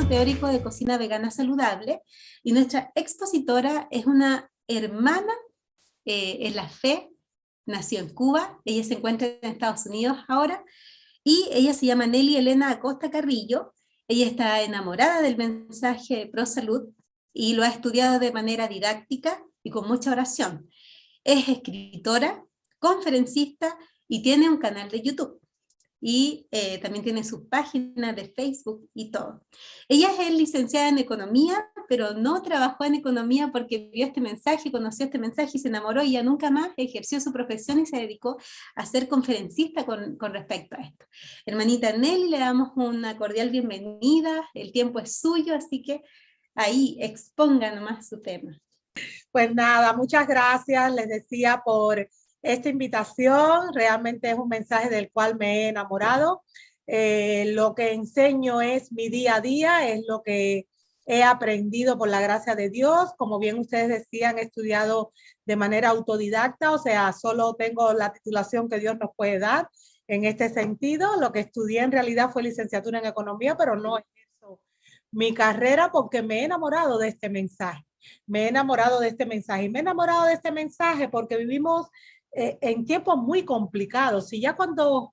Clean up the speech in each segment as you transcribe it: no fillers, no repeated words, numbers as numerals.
teórico de cocina vegana saludable, y nuestra expositora es una hermana en la fe, nació en Cuba, ella se encuentra en Estados Unidos ahora, y ella se llama Nelly Elena Acosta Carrillo. Ella está enamorada del mensaje pro salud y lo ha estudiado de manera didáctica y con mucha oración. Es escritora, conferencista y tiene un canal de YouTube. Y también tiene sus páginas de Facebook y todo. Ella es licenciada en economía, pero no trabajó en economía porque vio este mensaje, conoció este mensaje y se enamoró, y ya nunca más ejerció su profesión y se dedicó a ser conferencista con respecto a esto. Hermanita Nelly, le damos una cordial bienvenida, el tiempo es suyo, así que ahí exponga nomás su tema. Pues nada, muchas gracias, les decía, por esta invitación. Realmente es un mensaje del cual me he enamorado. Lo que enseño es mi día a día, es lo que he aprendido por la gracia de Dios. Como bien ustedes decían, he estudiado de manera autodidacta, o sea, solo tengo la titulación que Dios nos puede dar en este sentido. Lo que estudié en realidad fue licenciatura en economía, pero no ejerzo mi carrera porque me he enamorado de este mensaje. Me he enamorado de este mensaje y me he enamorado de este mensaje porque vivimos en tiempos muy complicados. Y ya cuando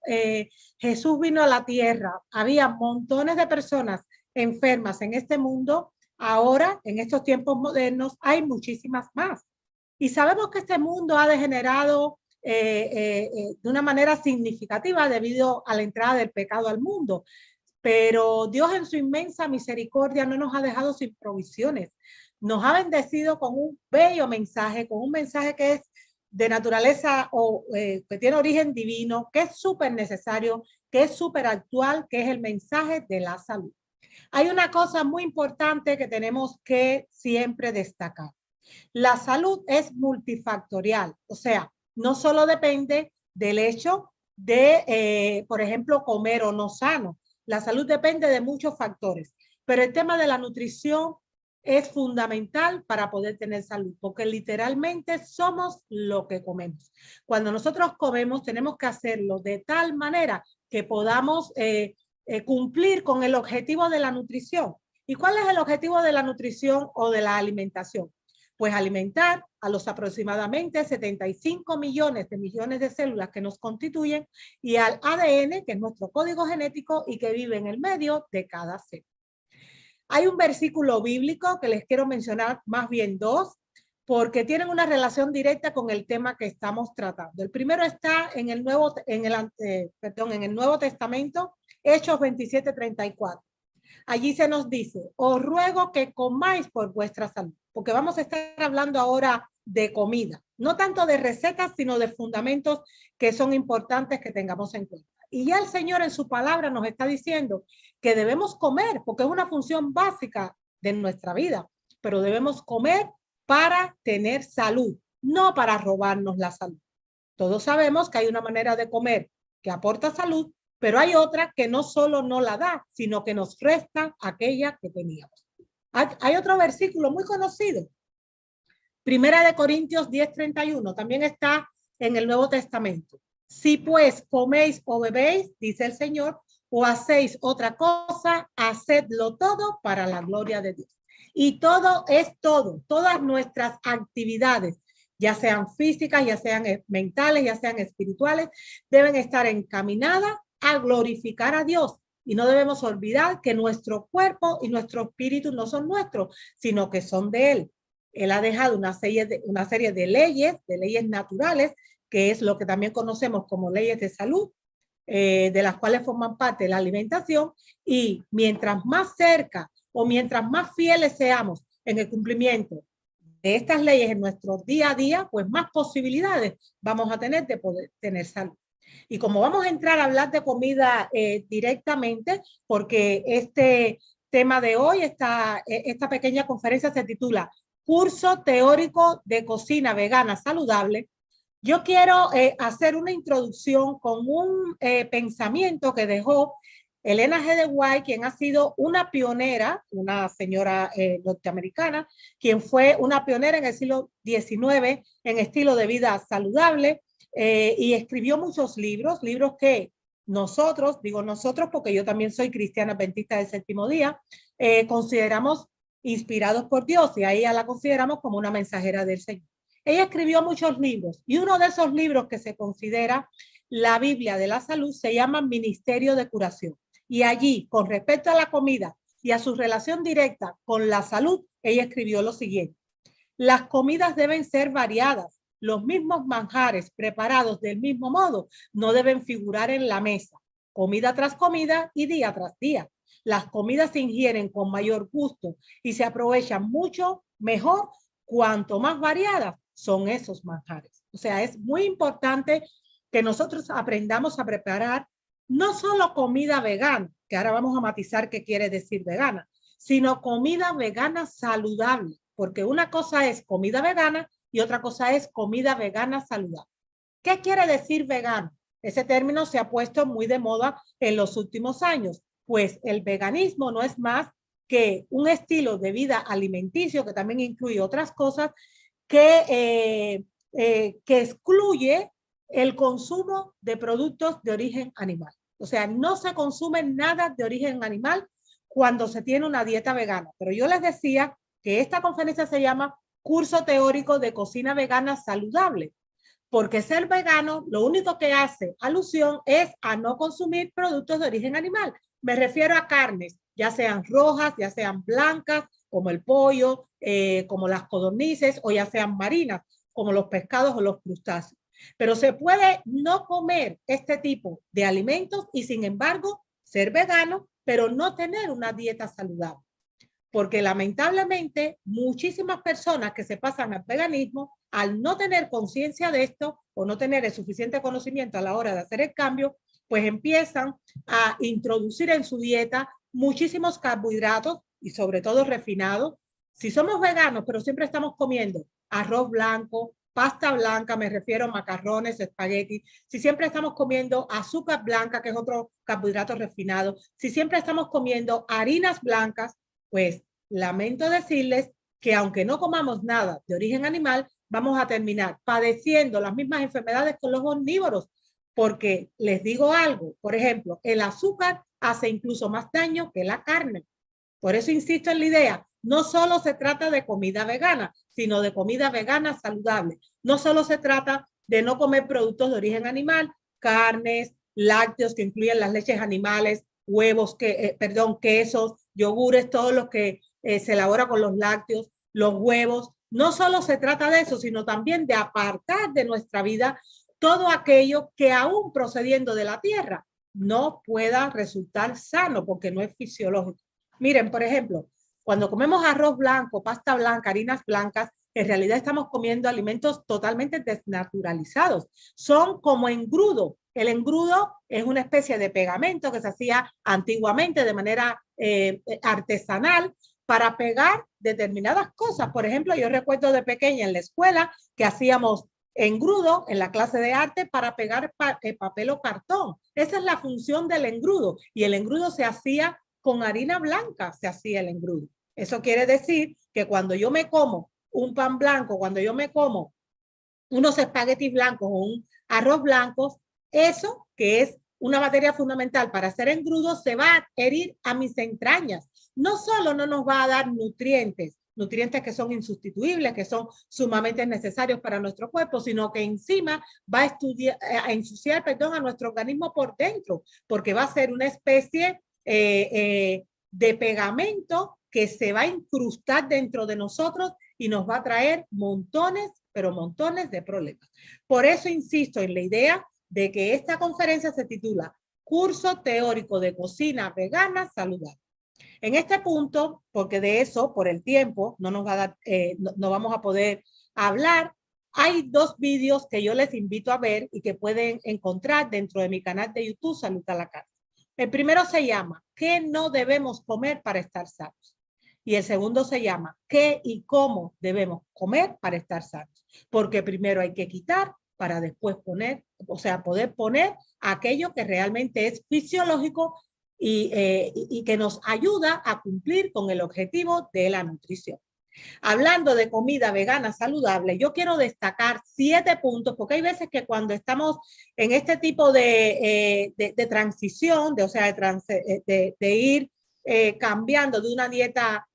Jesús vino a la tierra, había montones de personas enfermas en este mundo. Ahora, en estos tiempos modernos, hay muchísimas más. Y sabemos que este mundo ha degenerado de una manera significativa debido a la entrada del pecado al mundo. Pero Dios en su inmensa misericordia no nos ha dejado sin provisiones. Nos ha bendecido con un bello mensaje, con un mensaje que es de naturaleza o que tiene origen divino, que es súper necesario, que es súper actual, que es el mensaje de la salud. Hay una cosa muy importante que tenemos que siempre destacar. La salud es multifactorial, o sea, no solo depende del hecho de, por ejemplo, comer o no sano. La salud depende de muchos factores, pero el tema de la nutrición es fundamental para poder tener salud, porque literalmente somos lo que comemos. Cuando nosotros comemos, tenemos que hacerlo de tal manera que podamos cumplir con el objetivo de la nutrición. ¿Y cuál es el objetivo de la nutrición o de la alimentación? Pues alimentar a los aproximadamente 75 millones de células que nos constituyen y al ADN, que es nuestro código genético y que vive en el medio de cada célula. Hay un versículo bíblico que les quiero mencionar, más bien dos, porque tienen una relación directa con el tema que estamos tratando. El primero está en el Nuevo Testamento, Hechos 27:34. Allí se nos dice: os ruego que comáis por vuestra salud, porque vamos a estar hablando ahora de comida, no tanto de recetas, sino de fundamentos que son importantes que tengamos en cuenta. Y ya el Señor en su palabra nos está diciendo que debemos comer, porque es una función básica de nuestra vida, pero debemos comer para tener salud, no para robarnos la salud. Todos sabemos que hay una manera de comer que aporta salud, pero hay otra que no solo no la da, sino que nos resta aquella que teníamos. Hay otro versículo muy conocido, Primera de Corintios 10:31, también está en el Nuevo Testamento. Si pues coméis o bebéis, dice el Señor, o hacéis otra cosa, hacedlo todo para la gloria de Dios. Y todo es todo, todas nuestras actividades, ya sean físicas, ya sean mentales, ya sean espirituales, deben estar encaminadas a glorificar a Dios. Y no debemos olvidar que nuestro cuerpo y nuestro espíritu no son nuestros, sino que son de Él. Él ha dejado una serie de leyes naturales, que es lo que también conocemos como leyes de salud, de las cuales forman parte la alimentación, y mientras más cerca o mientras más fieles seamos en el cumplimiento de estas leyes en nuestro día a día, pues más posibilidades vamos a tener de poder tener salud. Y como vamos a entrar a hablar de comida directamente, porque este tema de hoy, esta pequeña conferencia se titula Curso Teórico de Cocina Vegana Saludable, yo quiero hacer una introducción con un pensamiento que dejó Elena G. de White, quien ha sido una pionera, una señora norteamericana, quien fue una pionera en el siglo XIX en estilo de vida saludable, y escribió muchos libros que nosotros, digo nosotros porque yo también soy cristiana adventista del séptimo día, consideramos inspirados por Dios y a ella la consideramos como una mensajera del Señor. Ella escribió muchos libros y uno de esos libros que se considera la Biblia de la salud se llama Ministerio de Curación. Y allí, con respecto a la comida y a su relación directa con la salud, ella escribió lo siguiente: las comidas deben ser variadas. Los mismos manjares preparados del mismo modo no deben figurar en la mesa, comida tras comida y día tras día. Las comidas se ingieren con mayor gusto y se aprovechan mucho mejor cuanto más variadas son esos manjares. O sea, es muy importante que nosotros aprendamos a preparar no solo comida vegana, que ahora vamos a matizar qué quiere decir vegana, sino comida vegana saludable, porque una cosa es comida vegana y otra cosa es comida vegana saludable. ¿Qué quiere decir vegano? Ese término se ha puesto muy de moda en los últimos años, pues el veganismo no es más que un estilo de vida alimenticio que también incluye otras cosas que excluye el consumo de productos de origen animal. O sea, no se consume nada de origen animal cuando se tiene una dieta vegana. Pero yo les decía que esta conferencia se llama Curso Teórico de Cocina Vegana Saludable, porque ser vegano lo único que hace alusión es a no consumir productos de origen animal. Me refiero a carnes, ya sean rojas, ya sean blancas, como el pollo, como las codornices, o ya sean marinas, como los pescados o los crustáceos. Pero se puede no comer este tipo de alimentos y sin embargo ser vegano, pero no tener una dieta saludable. Porque lamentablemente muchísimas personas que se pasan al veganismo, al no tener conciencia de esto o no tener el suficiente conocimiento a la hora de hacer el cambio, pues empiezan a introducir en su dieta muchísimos carbohidratos y sobre todo refinados. Si somos veganos, pero siempre estamos comiendo arroz blanco, pasta blanca, me refiero a macarrones, espagueti, si siempre estamos comiendo azúcar blanca, que es otro carbohidrato refinado, si siempre estamos comiendo harinas blancas, pues lamento decirles que aunque no comamos nada de origen animal, vamos a terminar padeciendo las mismas enfermedades con los omnívoros, porque les digo algo, por ejemplo, el azúcar hace incluso más daño que la carne. Por eso insisto en la idea, no solo se trata de comida vegana, sino de comida vegana saludable. No solo se trata de no comer productos de origen animal, carnes, lácteos que incluyen las leches animales, huevos, quesos, yogures, todo lo que se elabora con los lácteos, los huevos. No solo se trata de eso, sino también de apartar de nuestra vida todo aquello que aún procediendo de la tierra no pueda resultar sano porque no es fisiológico. Miren, por ejemplo, cuando comemos arroz blanco, pasta blanca, harinas blancas, en realidad estamos comiendo alimentos totalmente desnaturalizados. Son como engrudo. El engrudo es una especie de pegamento que se hacía antiguamente de manera artesanal para pegar determinadas cosas. Por ejemplo, yo recuerdo de pequeña en la escuela que hacíamos engrudo en la clase de arte para pegar papel o cartón. Esa es la función del engrudo. Y el engrudo se hacía con harina blanca, se hacía el engrudo. Eso quiere decir que cuando yo me como un pan blanco, cuando yo me como unos espaguetis blancos o un arroz blanco, eso que es una materia fundamental para hacer engrudo se va a herir a mis entrañas. No solo no nos va a dar nutrientes que son insustituibles, que son sumamente necesarios para nuestro cuerpo, sino que encima va a ensuciar a nuestro organismo por dentro, porque va a ser una especie de pegamento que se va a incrustar dentro de nosotros y nos va a traer montones, pero montones de problemas. Por eso insisto en la idea de que esta conferencia se titula Curso Teórico de Cocina Vegana Saludable. En este punto, porque de eso, por el tiempo, no nos va a dar, no vamos a poder hablar, hay dos vídeos que yo les invito a ver y que pueden encontrar dentro de mi canal de YouTube, Salud a la Carta. El primero se llama ¿Qué no debemos comer para estar sanos? Y el segundo se llama ¿Qué y cómo debemos comer para estar sanos? Porque primero hay que quitar para después poner, o sea, poder poner aquello que realmente es fisiológico y que nos ayuda a cumplir con el objetivo de la nutrición. Hablando de comida vegana saludable, yo quiero destacar 7 puntos, porque hay veces que cuando estamos en este tipo de transición, de ir cambiando de una dieta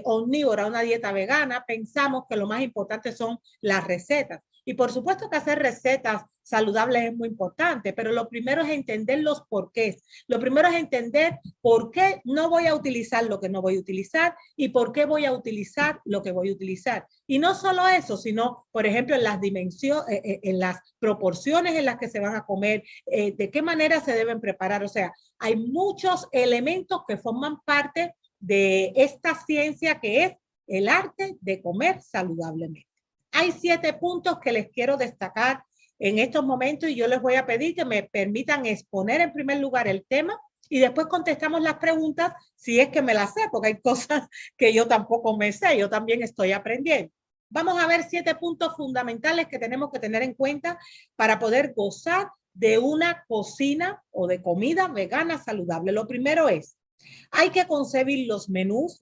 omnívora a una dieta vegana, pensamos que lo más importante son las recetas. Y por supuesto que hacer recetas saludables es muy importante, pero lo primero es entender los porqués. Lo primero es entender por qué no voy a utilizar lo que no voy a utilizar y por qué voy a utilizar lo que voy a utilizar. Y no solo eso, sino, por ejemplo, en las dimensiones, en las proporciones en las que se van a comer, de qué manera se deben preparar. O sea, hay muchos elementos que forman parte de esta ciencia que es el arte de comer saludablemente. Hay 7 puntos que les quiero destacar en estos momentos y yo les voy a pedir que me permitan exponer en primer lugar el tema y después contestamos las preguntas si es que me las sé, porque hay cosas que yo tampoco me sé, yo también estoy aprendiendo. Vamos a ver 7 puntos fundamentales que tenemos que tener en cuenta para poder gozar de una cocina o de comida vegana saludable. Lo primero es, hay que concebir los menús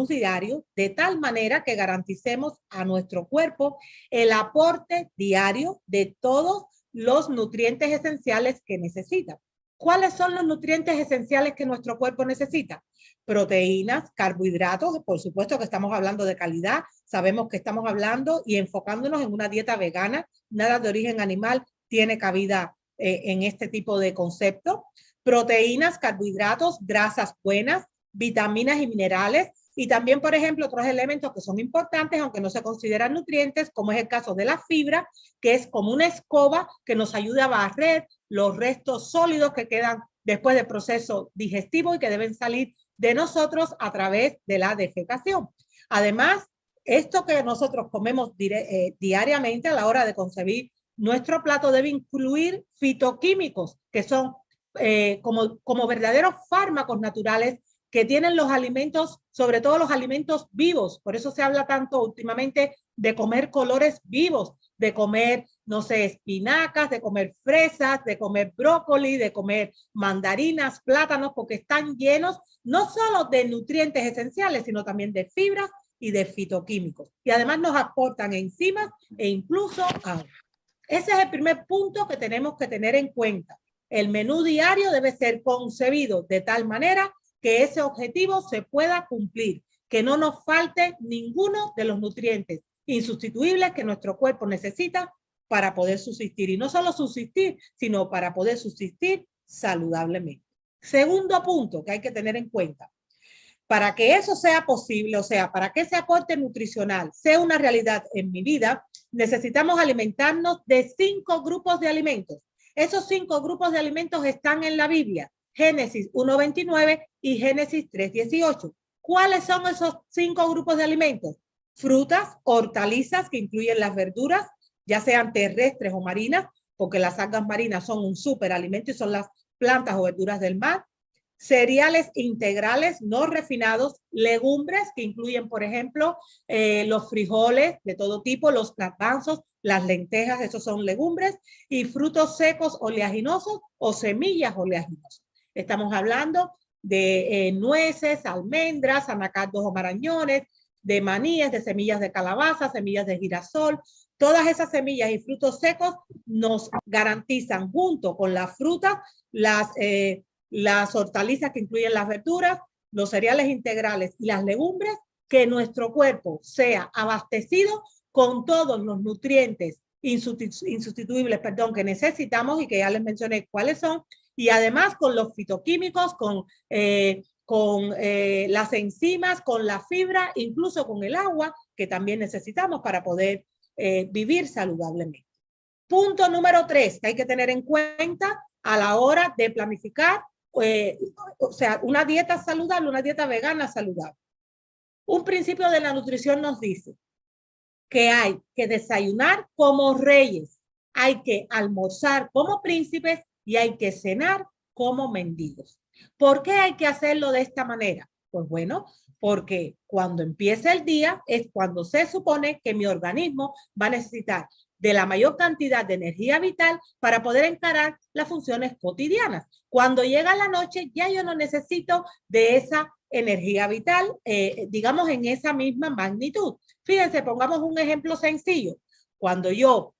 diarios, de tal manera que garanticemos a nuestro cuerpo el aporte diario de todos los nutrientes esenciales que necesita. ¿Cuáles son los nutrientes esenciales que nuestro cuerpo necesita? Proteínas, carbohidratos, por supuesto que estamos hablando de calidad, sabemos que estamos hablando y enfocándonos en una dieta vegana, nada de origen animal tiene cabida en este tipo de concepto. Proteínas, carbohidratos, grasas buenas, vitaminas y minerales, y también, por ejemplo, otros elementos que son importantes, aunque no se consideran nutrientes, como es el caso de la fibra, que es como una escoba que nos ayuda a barrer los restos sólidos que quedan después del proceso digestivo y que deben salir de nosotros a través de la defecación. Además, esto que nosotros comemos diariamente a la hora de nuestro plato debe incluir fitoquímicos, que son como verdaderos fármacos naturales que tienen los alimentos, sobre todo los alimentos vivos. Por eso se habla tanto últimamente de comer colores vivos, de comer, no sé, espinacas, de comer fresas, de comer brócoli, de comer mandarinas, plátanos, porque están llenos no solo de nutrientes esenciales, sino también de fibras y de fitoquímicos. Y además nos aportan enzimas e incluso agua. Ese es el primer punto que tenemos que tener en cuenta. El menú diario debe ser concebido de tal manera que ese objetivo se pueda cumplir, que no nos falte ninguno de los nutrientes insustituibles que nuestro cuerpo necesita para poder subsistir. Y no solo subsistir, sino para poder subsistir saludablemente. Segundo punto que hay que tener en cuenta. Para que eso sea posible, o sea, para que ese aporte nutricional sea una realidad en mi vida, necesitamos alimentarnos de 5 grupos de alimentos. Esos 5 grupos de alimentos están en la Biblia, Génesis 1:29 y Génesis 3:18. ¿Cuáles son esos 5 grupos de alimentos? Frutas, hortalizas, que incluyen las verduras, ya sean terrestres o marinas, porque las algas marinas son un superalimento y son las plantas o verduras del mar. Cereales integrales no refinados, legumbres que incluyen, por ejemplo, los frijoles de todo tipo, los garbanzos, las lentejas, esos son legumbres, y frutos secos oleaginosos o semillas oleaginosas. Estamos hablando de nueces, almendras, anacardos o marañones, de maníes, de semillas de calabaza, semillas de girasol. Todas esas semillas y frutos secos nos garantizan, junto con las frutas, las hortalizas que incluyen las verduras, los cereales integrales y las legumbres, que nuestro cuerpo sea abastecido con todos los nutrientes insustituibles, que necesitamos y que ya les mencioné cuáles son, y además con los fitoquímicos, con las enzimas, con la fibra, incluso con el agua que también necesitamos para poder vivir saludablemente. Punto número 3 que hay que tener en cuenta a la hora de planificar o sea, una dieta saludable, una dieta vegana saludable. Un principio de la nutrición nos dice que hay que desayunar como reyes, hay que almorzar como príncipes y hay que cenar como mendigos. ¿Por qué hay que hacerlo de esta manera? Pues bueno, porque cuando empieza el día es cuando se supone que mi organismo va a necesitar de la mayor cantidad de energía vital para poder encarar las funciones cotidianas. Cuando llega la noche, ya yo no necesito de esa energía vital, digamos, en esa misma magnitud. Fíjense, pongamos un ejemplo sencillo. Cuando yo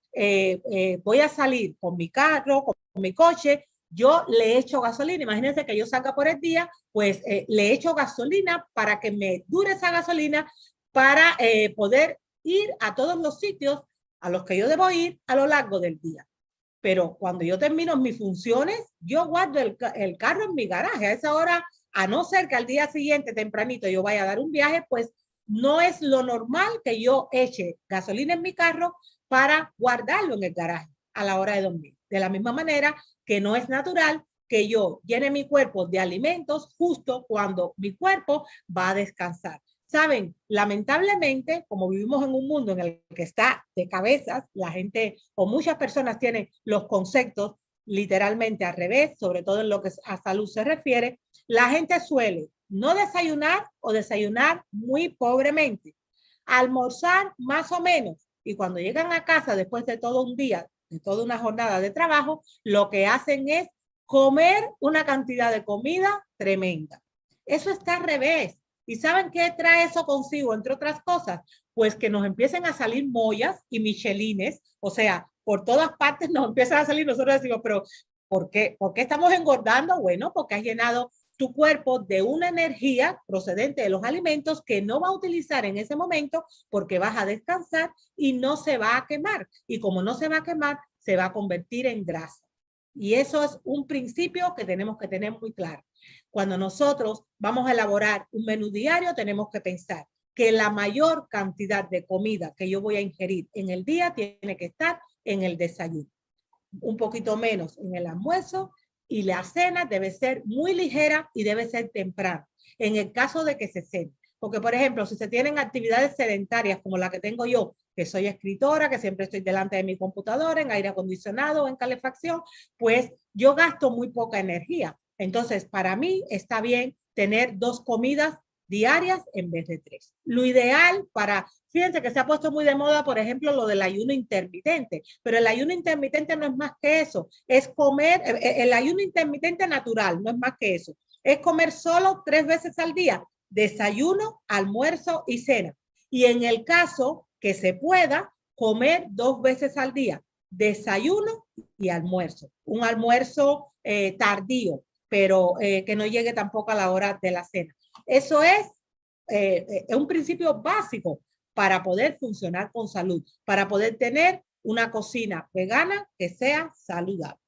voy a salir con mi carro, con mi coche, yo le echo gasolina. Imagínense que yo salga por el día, pues le echo gasolina para que me dure esa gasolina para poder ir a todos los sitios a los que yo debo ir a lo largo del día. Pero cuando yo termino mis funciones, yo guardo el carro en mi garaje. A esa hora, a no ser que al día siguiente, tempranito, yo vaya a dar un viaje, pues no es lo normal que yo eche gasolina en mi carro para guardarlo en el garaje a la hora de dormir. De la misma manera que no es natural que yo llene mi cuerpo de alimentos justo cuando mi cuerpo va a descansar. Saben, lamentablemente, como vivimos en un mundo en el que está de cabezas, la gente o muchas personas tienen los conceptos literalmente al revés, sobre todo en lo que a salud se refiere, la gente suele no desayunar o desayunar muy pobremente, almorzar más o menos, y cuando llegan a casa después de todo un día, de toda una jornada de trabajo, lo que hacen es comer una cantidad de comida tremenda. Eso está al revés. ¿Y saben qué trae eso consigo, entre otras cosas? Pues que nos empiecen a salir mollas y michelines, o sea, por todas partes nos empiezan a salir, nosotros decimos, pero ¿por qué estamos engordando? Bueno, porque has llenado tu cuerpo de una energía procedente de los alimentos que no va a utilizar en ese momento porque vas a descansar y no se va a quemar. Y como no se va a quemar, se va a convertir en grasa. Y eso es un principio que tenemos que tener muy claro. Cuando nosotros vamos a elaborar un menú diario, tenemos que pensar que la mayor cantidad de comida que yo voy a ingerir en el día tiene que estar en el desayuno. Un poquito menos en el almuerzo y la cena debe ser muy ligera y debe ser temprano, en el caso de que se cene. Porque, por ejemplo, si se tienen actividades sedentarias como la que tengo yo, que soy escritora, que siempre estoy delante de mi computadora, en aire acondicionado o en calefacción, pues yo gasto muy poca energía. Entonces, para mí está bien tener 2 comidas diarias en vez de 3. Lo ideal para, fíjense que se ha puesto muy de moda, por ejemplo, lo del ayuno intermitente, pero el ayuno intermitente no es más que eso, es comer, el ayuno intermitente natural, no es más que eso, es comer solo 3 veces al día, desayuno, almuerzo y cena. Y en el caso que se pueda, comer 2 veces al día, desayuno y almuerzo. Un almuerzo tardío, pero que no llegue tampoco a la hora de la cena. Eso es un principio básico para poder funcionar con salud, para poder tener una cocina vegana que sea saludable.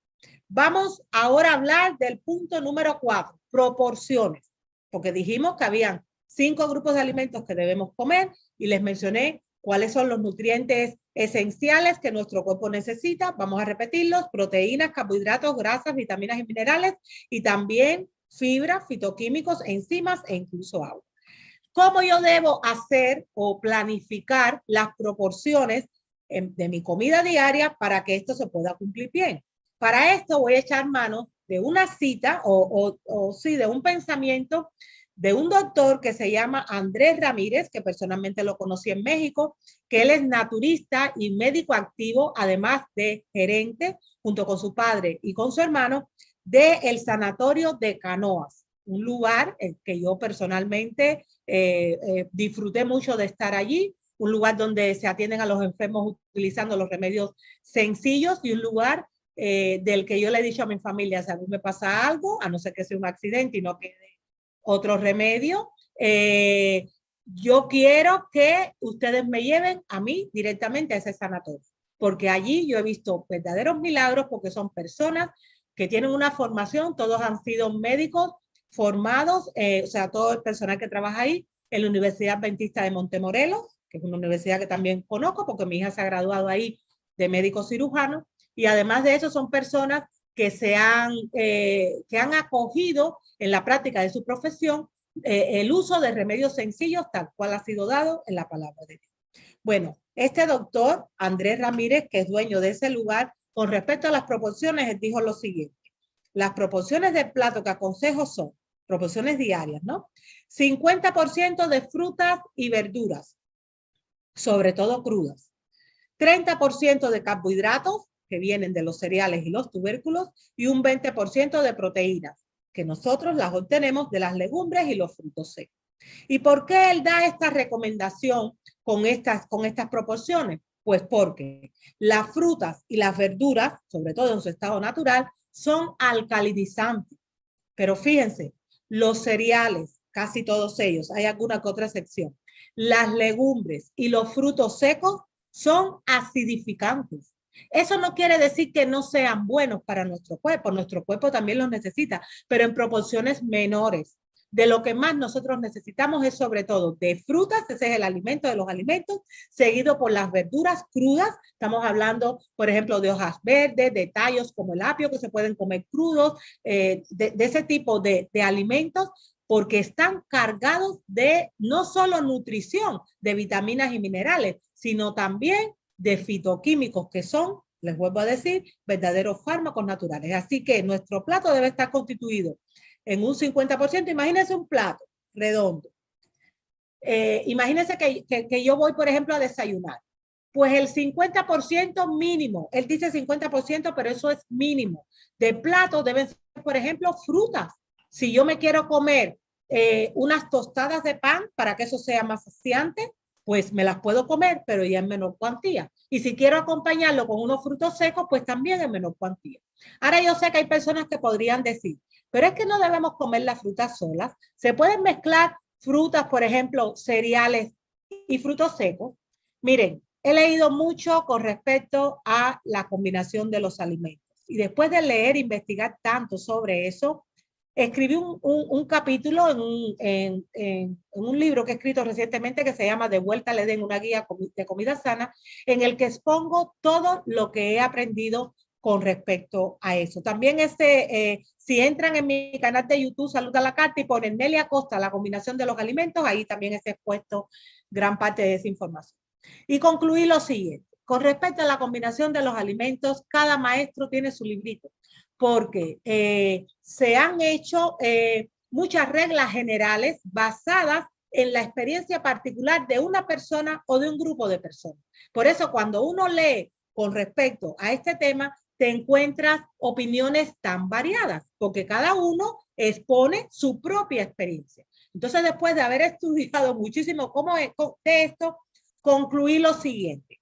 Vamos ahora a hablar del punto número 4, proporciones, porque dijimos que habían 5 grupos de alimentos que debemos comer y les mencioné cuáles son los nutrientes esenciales que nuestro cuerpo necesita. Vamos a repetirlos: proteínas, carbohidratos, grasas, vitaminas y minerales, y también fibra, fitoquímicos, enzimas e incluso agua. ¿Cómo yo debo hacer o planificar las proporciones de mi comida diaria para que esto se pueda cumplir bien? Para esto voy a echar mano de una cita sí, de un pensamiento de un doctor que se llama Andrés Ramírez, que personalmente lo conocí en México, que él es naturista y médico activo, además de gerente, junto con su padre y con su hermano, del Sanatorio de Canoas, un lugar que yo personalmente disfruté mucho de estar allí, un lugar donde se atienden a los enfermos utilizando los remedios sencillos y un lugar del que yo le he dicho a mi familia, si a mí me pasa algo, a no ser que sea un accidente y no quede otro remedio, yo quiero que ustedes me lleven a mí directamente a ese sanatorio, porque allí yo he visto verdaderos milagros, porque son personas que tienen una formación, todos han sido médicos formados, o sea, todo el personal que trabaja ahí en la Universidad Adventista de Montemorelos, que es una universidad que también conozco porque mi hija se ha graduado ahí de médico cirujano, y además de eso son personas que que han acogido en la práctica de su profesión el uso de remedios sencillos tal cual ha sido dado en la palabra de Dios. Bueno, este doctor Andrés Ramírez, que es dueño de ese lugar, con respecto a las proporciones, él dijo lo siguiente: las proporciones del plato que aconsejo son proporciones diarias, ¿no? 50% de frutas y verduras, sobre todo crudas. 30% de carbohidratos, que vienen de los cereales y los tubérculos, y un 20% de proteínas. que nosotros las obtenemos de las legumbres y los frutos secos. ¿Y por qué él da esta recomendación con estas proporciones? Pues porque las frutas y las verduras, sobre todo en su estado natural, son alcalinizantes. Pero fíjense, los cereales, casi todos ellos, hay alguna que otra excepción, las legumbres y los frutos secos son acidificantes. Eso no quiere decir que no sean buenos para nuestro cuerpo también los necesita, pero en proporciones menores. De lo que más nosotros necesitamos es sobre todo de frutas, ese es el alimento de los alimentos, seguido por las verduras crudas. Estamos hablando, por ejemplo, de hojas verdes, de tallos como el apio que se pueden comer crudos, de ese tipo de alimentos, porque están cargados de no solo nutrición, de vitaminas y minerales, sino también de fitoquímicos que son, les vuelvo a decir, verdaderos fármacos naturales. Así que nuestro plato debe estar constituido en un 50%. Imagínense un plato redondo. Imagínense que yo voy, por ejemplo, a desayunar. Pues el 50% mínimo, él dice 50%, pero eso es mínimo. De platos deben ser, por ejemplo, frutas. Si yo me quiero comer unas tostadas de pan para que eso sea más saciante, pues me las puedo comer, pero ya en menor cuantía. Y si quiero acompañarlo con unos frutos secos, pues también en menor cuantía. Ahora yo sé que hay personas que podrían decir, pero es que no debemos comer las frutas solas. Se pueden mezclar frutas, por ejemplo, cereales y frutos secos. Miren, he leído mucho con respecto a la combinación de los alimentos. Y después de leer e investigar tanto sobre eso, escribí un capítulo en un libro que he escrito recientemente que se llama De vuelta al Edén, una guía de comida sana, en el que expongo todo lo que he aprendido con respecto a eso. También si entran en mi canal de YouTube, Salud a la Carta, y ponen Nelia Costa, la combinación de los alimentos, ahí también es expuesto gran parte de esa información. Y concluí lo siguiente. Con respecto a la combinación de los alimentos, cada maestro tiene su librito, porque se han hecho muchas reglas generales basadas en la experiencia particular de una persona o de un grupo de personas. Por eso, cuando uno lee con respecto a este tema, te encuentras opiniones tan variadas, porque cada uno expone su propia experiencia. Entonces, después de haber estudiado muchísimo cómo es de esto, concluí lo siguiente,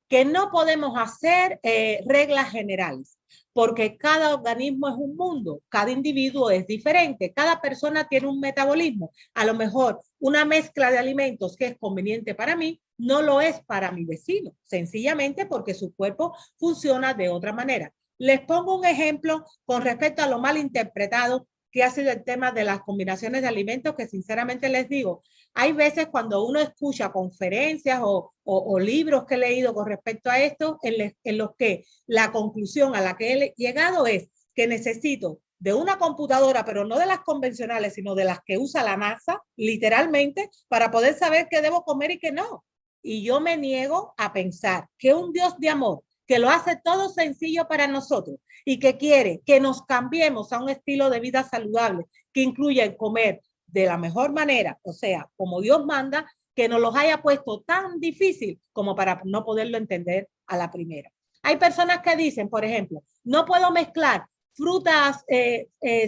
que no podemos hacer reglas generales, porque cada organismo es un mundo, cada individuo es diferente, cada persona tiene un metabolismo. A lo mejor una mezcla de alimentos que es conveniente para mí, no lo es para mi vecino, sencillamente porque su cuerpo funciona de otra manera. Les pongo un ejemplo con respecto a lo mal interpretado que ha sido el tema de las combinaciones de alimentos, que sinceramente les digo, hay veces cuando uno escucha conferencias o libros que he leído con respecto a esto, en los que la conclusión a la que he llegado es que necesito de una computadora, pero no de las convencionales, sino de las que usa la NASA, literalmente, para poder saber qué debo comer y qué no. Y yo me niego a pensar que un Dios de amor, que lo hace todo sencillo para nosotros y que quiere que nos cambiemos a un estilo de vida saludable que incluye comer de la mejor manera, o sea, como Dios manda, que nos los haya puesto tan difícil como para no poderlo entender a la primera. Hay personas que dicen, por ejemplo, no puedo mezclar frutas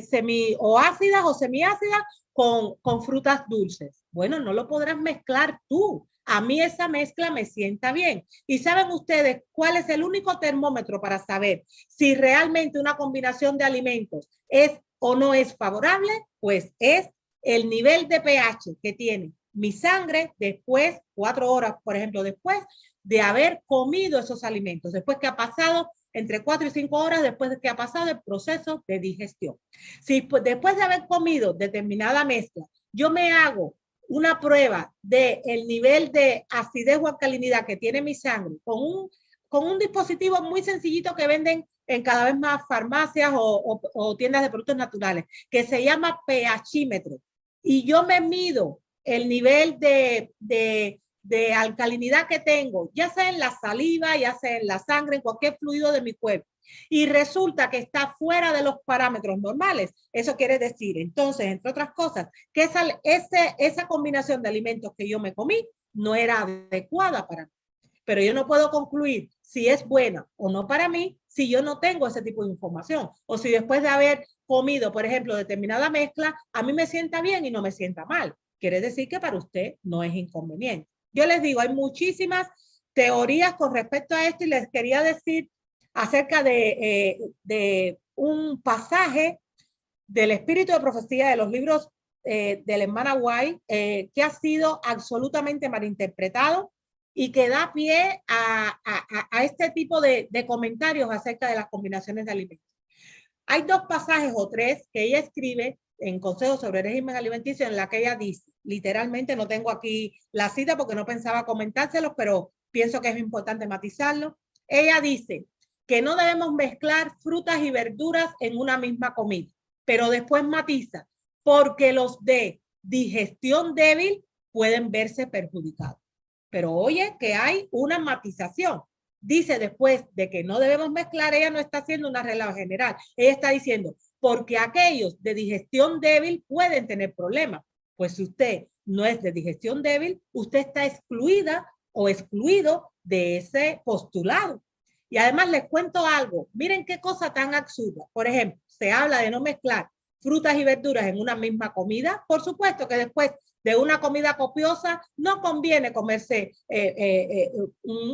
semi o ácidas o semiácidas con frutas dulces. Bueno, no lo podrás mezclar tú. A mí esa mezcla me sienta bien. ¿Y saben ustedes cuál es el único termómetro para saber si realmente una combinación de alimentos es o no es favorable? Pues es el nivel de pH que tiene mi sangre después, 4 horas, por ejemplo, después de haber comido esos alimentos, después que ha pasado entre 4 y 5 horas, después de que ha pasado el proceso de digestión. Si después de haber comido determinada mezcla, yo me hago una prueba del nivel de acidez o alcalinidad que tiene mi sangre con un dispositivo muy sencillito que venden en cada vez más farmacias o tiendas de productos naturales, que se llama pHímetro. Y yo me mido el nivel de alcalinidad que tengo, ya sea en la saliva, ya sea en la sangre, en cualquier fluido de mi cuerpo, y resulta que está fuera de los parámetros normales. Eso quiere decir, entonces, entre otras cosas, que esa combinación de alimentos que yo me comí no era adecuada para mí. Pero yo no puedo concluir si es buena o no para mí si yo no tengo ese tipo de información, o si después de haber comido, por ejemplo, determinada mezcla, a mí me sienta bien y no me sienta mal. Quiere decir que para usted no es inconveniente. Yo les digo, hay muchísimas teorías con respecto a esto y les quería decir acerca de un pasaje del espíritu de profecía de los libros de la hermana White que ha sido absolutamente malinterpretado y que da pie a este tipo de comentarios acerca de las combinaciones de alimentos. Hay dos pasajes o tres que ella escribe en Consejos sobre Régimen Alimenticio en la que ella dice, literalmente no tengo aquí la cita porque no pensaba comentárselos, pero pienso que es importante matizarlo. Ella dice que no debemos mezclar frutas y verduras en una misma comida, pero después matiza, porque los de digestión débil pueden verse perjudicados. Pero oye que hay una matización. Dice después de que no debemos mezclar, ella no está haciendo una regla general. Ella está diciendo, porque aquellos de digestión débil pueden tener problemas. Pues si usted no es de digestión débil, usted está excluida o excluido de ese postulado. Y además les cuento algo. Miren qué cosa tan absurda. Por ejemplo, se habla de no mezclar frutas y verduras en una misma comida. Por supuesto que después de una comida copiosa no conviene comerse,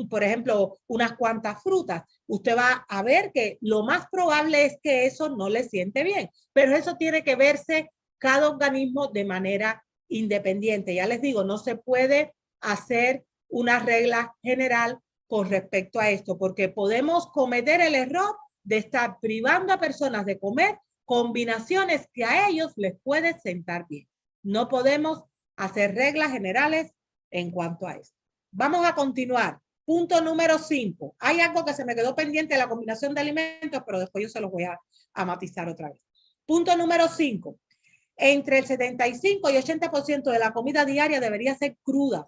por ejemplo, unas cuantas frutas. Usted va a ver que lo más probable es que eso no le siente bien, pero eso tiene que verse cada organismo de manera independiente. Ya les digo, no se puede hacer una regla general con respecto a esto, porque podemos cometer el error de estar privando a personas de comer combinaciones que a ellos les puede sentar bien. No podemos hacer reglas generales en cuanto a esto. Vamos a continuar. Punto número 5. Hay algo que se me quedó pendiente de la combinación de alimentos, pero después yo se los voy a matizar otra vez. Punto número 5. Entre el 75 y 80% de la comida diaria debería ser cruda,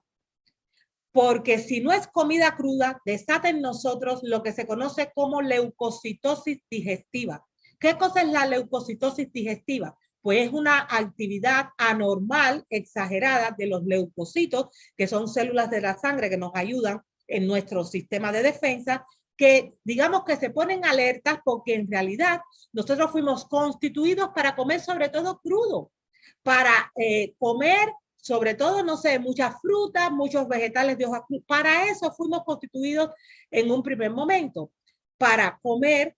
porque si no es comida cruda, desata en nosotros lo que se conoce como leucocitosis digestiva. ¿Qué cosa es la leucocitosis digestiva? Pues es una actividad anormal, exagerada de los leucocitos, que son células de la sangre que nos ayudan en nuestro sistema de defensa, que digamos que se ponen alertas porque en realidad nosotros fuimos constituidos para comer sobre todo crudo, para comer sobre todo, no sé, muchas frutas, muchos vegetales de hojas. Para eso fuimos constituidos en un primer momento, para comer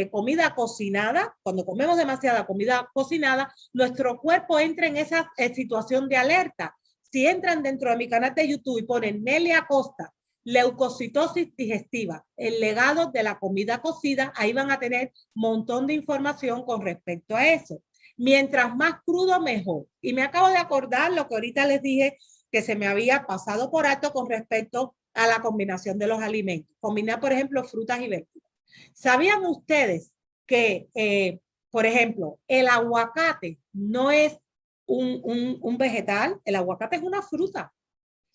comida cocinada. Cuando comemos demasiada comida cocinada, nuestro cuerpo entra en esa situación de alerta. Si entran dentro de mi canal de YouTube y ponen Nelly Acosta, leucocitosis digestiva, el legado de la comida cocida, ahí van a tener un montón de información con respecto a eso. Mientras más crudo, mejor. Y me acabo de acordar lo que ahorita les dije que se me había pasado por alto con respecto a la combinación de los alimentos. Combinar, por ejemplo, frutas y verduras. ¿Sabían ustedes que, por ejemplo, el aguacate no es un vegetal? El aguacate es una fruta.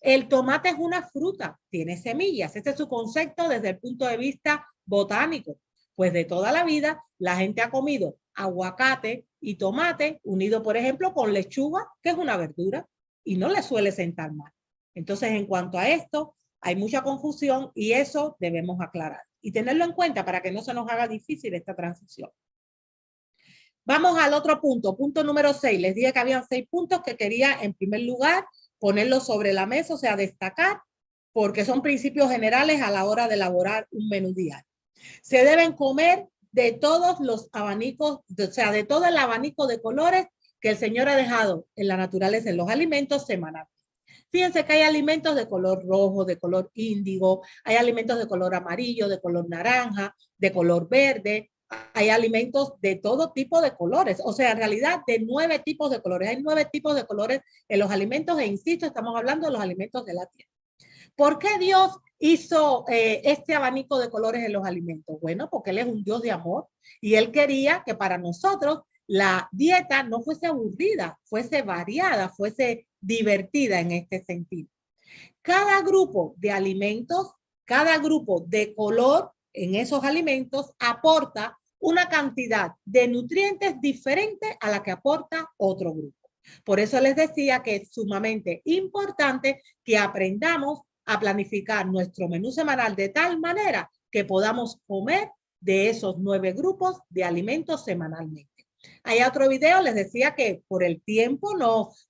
El tomate es una fruta, tiene semillas. Ese es su concepto desde el punto de vista botánico. Pues de toda la vida la gente ha comido aguacate y tomate unido, por ejemplo, con lechuga, que es una verdura, y no le suele sentar mal. Entonces, en cuanto a esto, hay mucha confusión y eso debemos aclarar y tenerlo en cuenta para que no se nos haga difícil esta transición. Vamos al otro punto, punto número 6. Les dije que habían 6 puntos que quería, en primer lugar, ponerlos sobre la mesa, o sea, destacar, porque son principios generales a la hora de elaborar un menú diario. Se deben comer de todos los abanicos, o sea, de todo el abanico de colores que el Señor ha dejado en la naturaleza, en los alimentos semanales. Fíjense que hay alimentos de color rojo, de color índigo, hay alimentos de color amarillo, de color naranja, de color verde, hay alimentos de todo tipo de colores, o sea, en realidad de 9 tipos de colores. Hay 9 tipos de colores en los alimentos e insisto, estamos hablando de los alimentos de la tierra. ¿Por qué Dios hizo este abanico de colores en los alimentos? Bueno, porque Él es un Dios de amor y Él quería que para nosotros la dieta no fuese aburrida, fuese variada, fuese divertida en este sentido. Cada grupo de alimentos, cada grupo de color en esos alimentos aporta una cantidad de nutrientes diferente a la que aporta otro grupo. Por eso les decía que es sumamente importante que aprendamos a planificar nuestro menú semanal de tal manera que podamos comer de esos 9 grupos de alimentos semanalmente. Hay otro video, les decía que por el tiempo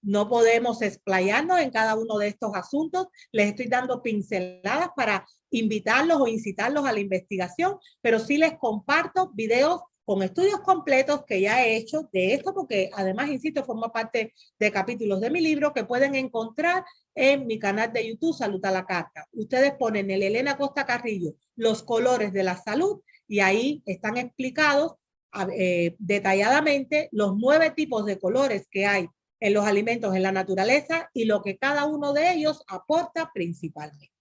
no podemos explayarnos en cada uno de estos asuntos. Les estoy dando pinceladas para invitarlos o incitarlos a la investigación, pero sí les comparto videos con estudios completos que ya he hecho de esto, porque además, insisto, forma parte de capítulos de mi libro que pueden encontrar en mi canal de YouTube, Salud a la Carta. Ustedes ponen el Elena Costa Carrillo, los colores de la salud, y ahí están explicados detalladamente los 9 tipos de colores que hay en los alimentos en la naturaleza y lo que cada uno de ellos aporta principalmente.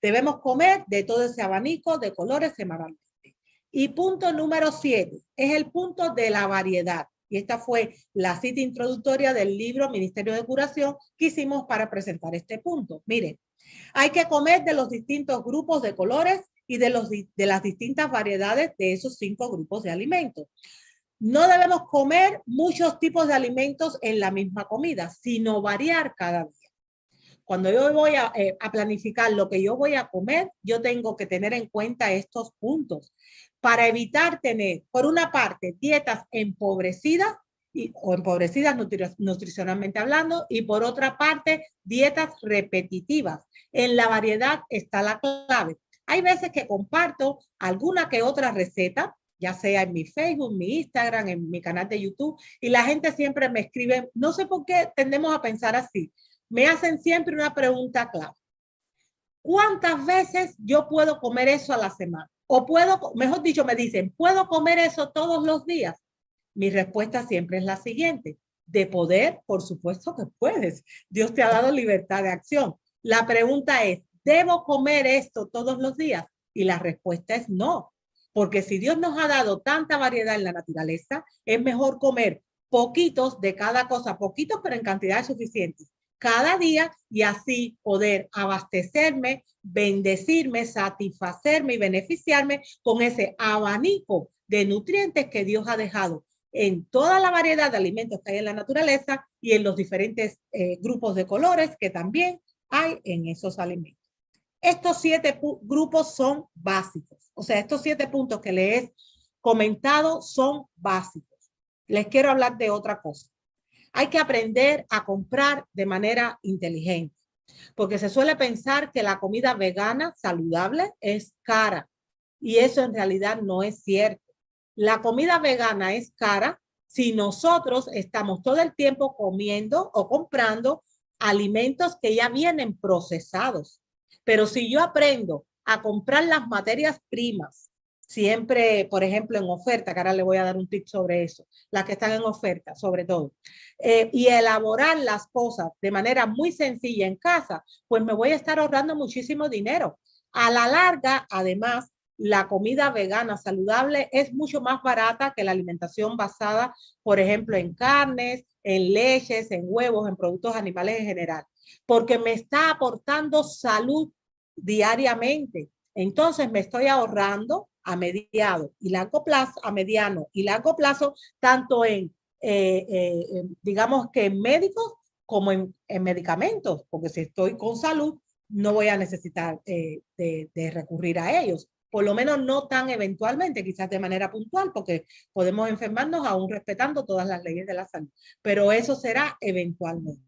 Debemos comer de todo ese abanico de colores semanalmente. Y punto número 7 es el punto de la variedad. Y esta fue la cita introductoria del libro Ministerio de Curación que hicimos para presentar este punto. Miren, hay que comer de los distintos grupos de colores y de las distintas variedades de esos 5 grupos de alimentos. No debemos comer muchos tipos de alimentos en la misma comida, sino variar cada día. Cuando yo voy a planificar lo que yo voy a comer, yo tengo que tener en cuenta estos puntos para evitar tener, por una parte, dietas empobrecidas o empobrecidas nutricionalmente hablando, y por otra parte, dietas repetitivas. En la variedad está la clave. Hay veces que comparto alguna que otra receta, ya sea en mi Facebook, mi Instagram, en mi canal de YouTube, y la gente siempre me escribe, no sé por qué tendemos a pensar así, me hacen siempre una pregunta clave. ¿Cuántas veces yo puedo comer eso a la semana? O puedo, mejor dicho, me dicen, ¿puedo comer eso todos los días? Mi respuesta siempre es la siguiente. De poder, por supuesto que puedes. Dios te ha dado libertad de acción. La pregunta es, ¿debo comer esto todos los días? Y la respuesta es no. Porque si Dios nos ha dado tanta variedad en la naturaleza, es mejor comer poquitos de cada cosa, poquitos pero en cantidades suficientes, cada día, y así poder abastecerme, bendecirme, satisfacerme y beneficiarme con ese abanico de nutrientes que Dios ha dejado en toda la variedad de alimentos que hay en la naturaleza y en los diferentes grupos de colores que también hay en esos alimentos. Estos 7 grupos son básicos. O sea, estos 7 puntos que les he comentado son básicos. Les quiero hablar de otra cosa. Hay que aprender a comprar de manera inteligente, porque se suele pensar que la comida vegana saludable es cara, y eso en realidad no es cierto. La comida vegana es cara si nosotros estamos todo el tiempo comiendo o comprando alimentos que ya vienen procesados. Pero si yo aprendo a comprar las materias primas, siempre, por ejemplo, en oferta, que ahora le voy a dar un tip sobre eso, las que están en oferta, sobre todo, y elaborar las cosas de manera muy sencilla en casa, pues me voy a estar ahorrando muchísimo dinero. A la larga, además, la comida vegana saludable es mucho más barata que la alimentación basada, por ejemplo, en carnes, en leches, en huevos, en productos animales en general, porque me está aportando salud diariamente. Entonces me estoy ahorrando a mediano y largo plazo, tanto en, digamos que en médicos como en medicamentos, porque si estoy con salud, no voy a necesitar de recurrir a ellos. Por lo menos no tan eventualmente, quizás de manera puntual, porque podemos enfermarnos aún respetando todas las leyes de la salud, pero eso será eventualmente.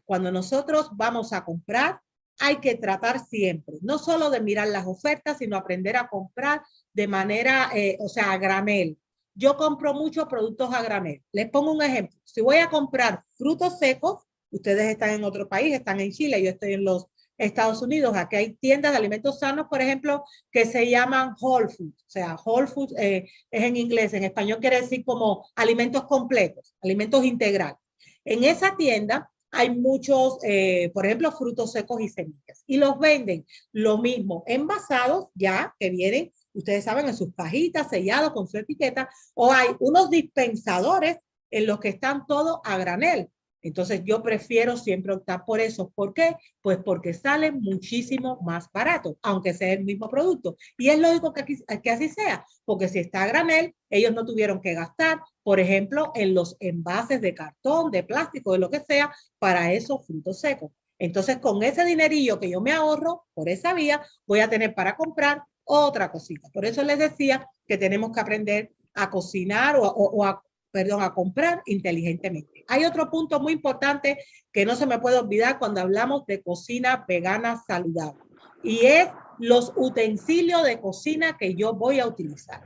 Cuando nosotros vamos a comprar, hay que tratar siempre, no solo de mirar las ofertas, sino aprender a comprar de manera, o sea, a granel. Yo compro muchos productos a granel. Les pongo un ejemplo. Si voy a comprar frutos secos, ustedes están en otro país, están en Chile, yo estoy en los Estados Unidos. Aquí hay tiendas de alimentos sanos, por ejemplo, que se llaman Whole Foods. O sea, Whole Foods es en inglés, en español quiere decir como alimentos completos, alimentos integrales. En esa tienda hay muchos, por ejemplo, frutos secos y semillas. Y los venden lo mismo, envasados ya, que vienen, ustedes saben, en sus cajitas, sellados con su etiqueta, o hay unos dispensadores en los que están todos a granel. Entonces yo prefiero siempre optar por eso. ¿Por qué? Pues porque sale muchísimo más barato, aunque sea el mismo producto. Y es lógico que así sea, porque si está a granel, ellos no tuvieron que gastar, por ejemplo, en los envases de cartón, de plástico, de lo que sea, para esos frutos secos. Entonces, con ese dinerillo que yo me ahorro por esa vía, voy a tener para comprar otra cosita. Por eso les decía que tenemos que aprender a cocinar o a a comprar inteligentemente. Hay otro punto muy importante que no se me puede olvidar cuando hablamos de cocina vegana saludable, y es los utensilios de cocina que yo voy a utilizar.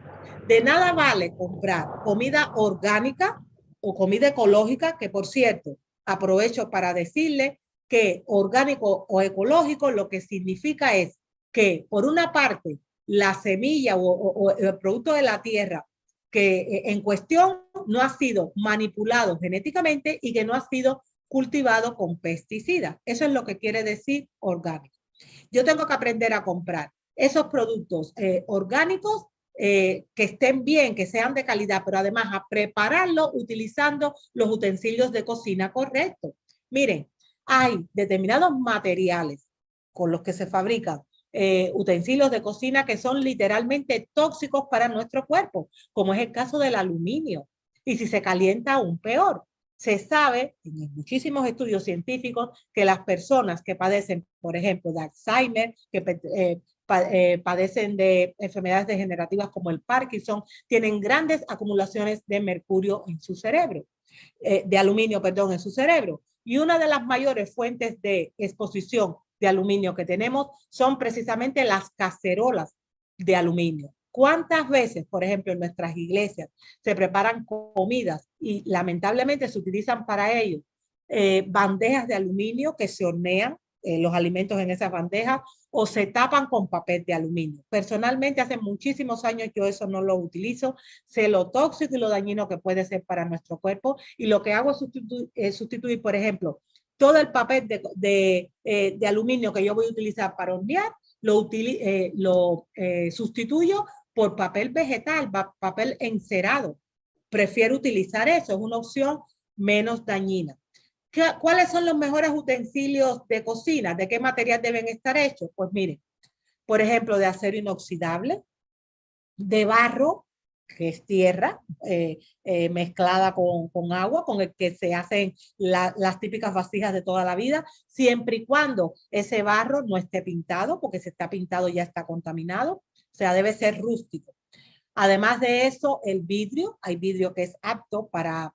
De nada vale comprar comida orgánica o comida ecológica, que por cierto, aprovecho para decirle que orgánico o ecológico lo que significa es que por una parte la semilla o el producto de la tierra que en cuestión no ha sido manipulado genéticamente y que no ha sido cultivado con pesticidas. Eso es lo que quiere decir orgánico. Yo tengo que aprender a comprar esos productos orgánicos que estén bien, que sean de calidad, pero además a prepararlo utilizando los utensilios de cocina correctos. Miren, hay determinados materiales con los que se fabrican utensilios de cocina que son literalmente tóxicos para nuestro cuerpo, como es el caso del aluminio. Y si se calienta, aún peor. Se sabe en muchísimos estudios científicos que las personas que padecen, por ejemplo, de Alzheimer, que padecen de enfermedades degenerativas como el Parkinson, tienen grandes acumulaciones de mercurio en su cerebro, de aluminio, perdón, en su cerebro. Y una de las mayores fuentes de exposición de aluminio que tenemos son precisamente las cacerolas de aluminio. ¿Cuántas veces, por ejemplo, en nuestras iglesias se preparan comidas y lamentablemente se utilizan para ello bandejas de aluminio que se hornean los alimentos en esas bandejas o se tapan con papel de aluminio? Personalmente, hace muchísimos años yo eso no lo utilizo. Sé lo tóxico y lo dañino que puede ser para nuestro cuerpo, y lo que hago es sustituir, por ejemplo, todo el papel de aluminio que yo voy a utilizar para hornear, lo sustituyo por papel vegetal, papel encerado. Prefiero utilizar eso, es una opción menos dañina. ¿Cuáles son los mejores utensilios de cocina? ¿De qué material deben estar hechos? Pues miren, por ejemplo, de acero inoxidable, de barro, que es tierra mezclada con agua, con el que se hacen las típicas vasijas de toda la vida, siempre y cuando ese barro no esté pintado, porque si está pintado ya está contaminado, o sea, debe ser rústico. Además de eso, el vidrio, hay vidrio que es apto para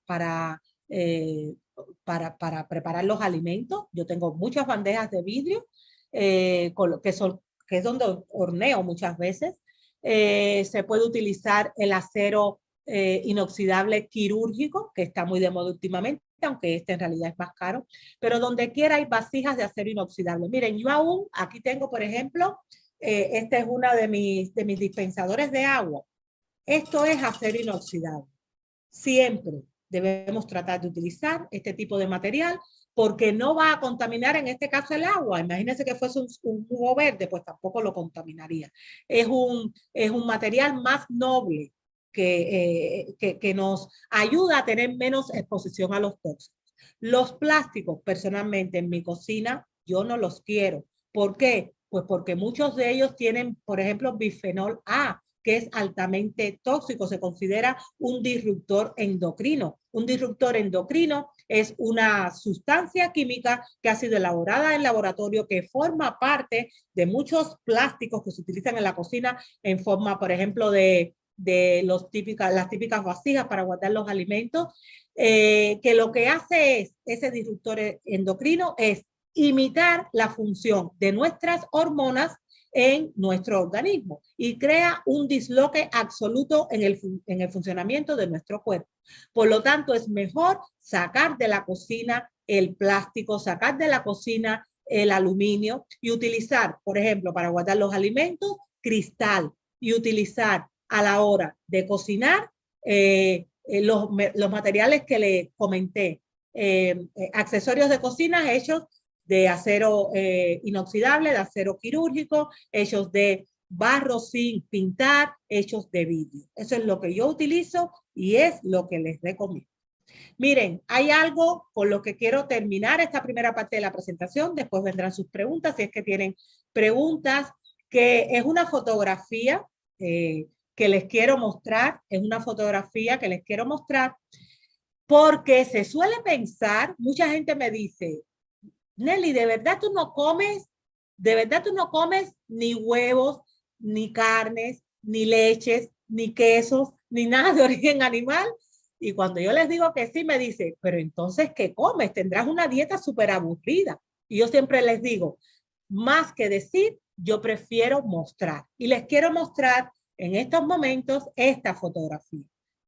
preparar los alimentos. Yo tengo muchas bandejas de vidrio que es donde horneo muchas veces. Se puede utilizar el acero inoxidable quirúrgico, que está muy de moda últimamente, aunque este en realidad es más caro, pero donde quiera hay vasijas de acero inoxidable. Miren, yo aún aquí tengo, por ejemplo, esta es una de mis dispensadores de agua. Esto es acero inoxidable. Siempre debemos tratar de utilizar este tipo de material porque no va a contaminar en este caso el agua. Imagínense que fuese un jugo verde, pues tampoco lo contaminaría. Es un material más noble que nos ayuda a tener menos exposición a los tóxicos. Los plásticos, personalmente, en mi cocina, yo no los quiero. ¿Por qué? Pues porque muchos de ellos tienen, por ejemplo, bifenol A, que es altamente tóxico, se considera un disruptor endocrino. Un disruptor endocrino es una sustancia química que ha sido elaborada en laboratorio, que forma parte de muchos plásticos que se utilizan en la cocina en forma, por ejemplo, de las típicas vasijas para guardar los alimentos, que lo que hace es, ese disruptor endocrino es imitar la función de nuestras hormonas en nuestro organismo y crea un disloque absoluto en el funcionamiento de nuestro cuerpo. Por lo tanto, es mejor sacar de la cocina el plástico, sacar de la cocina el aluminio y utilizar, por ejemplo, para guardar los alimentos, cristal, y utilizar a la hora de cocinar los materiales que le comenté, accesorios de cocina hechos de acero inoxidable, de acero quirúrgico, hechos de barro sin pintar, hechos de vidrio. Eso es lo que yo utilizo y es lo que les recomiendo. Miren, hay algo con lo que quiero terminar esta primera parte de la presentación. Después vendrán sus preguntas, si es que tienen preguntas, que es una fotografía que les quiero mostrar. Es una fotografía que les quiero mostrar porque se suele pensar, mucha gente me dice, Nelly, ¿de verdad tú no comes? ¿De verdad tú no comes ni huevos, ni carnes, ni leches, ni quesos, ni nada de origen animal? Y cuando yo les digo que sí, me dice, pero entonces, ¿qué comes? Tendrás una dieta súper aburrida. Y yo siempre les digo, más que decir, yo prefiero mostrar. Y les quiero mostrar en estos momentos esta fotografía.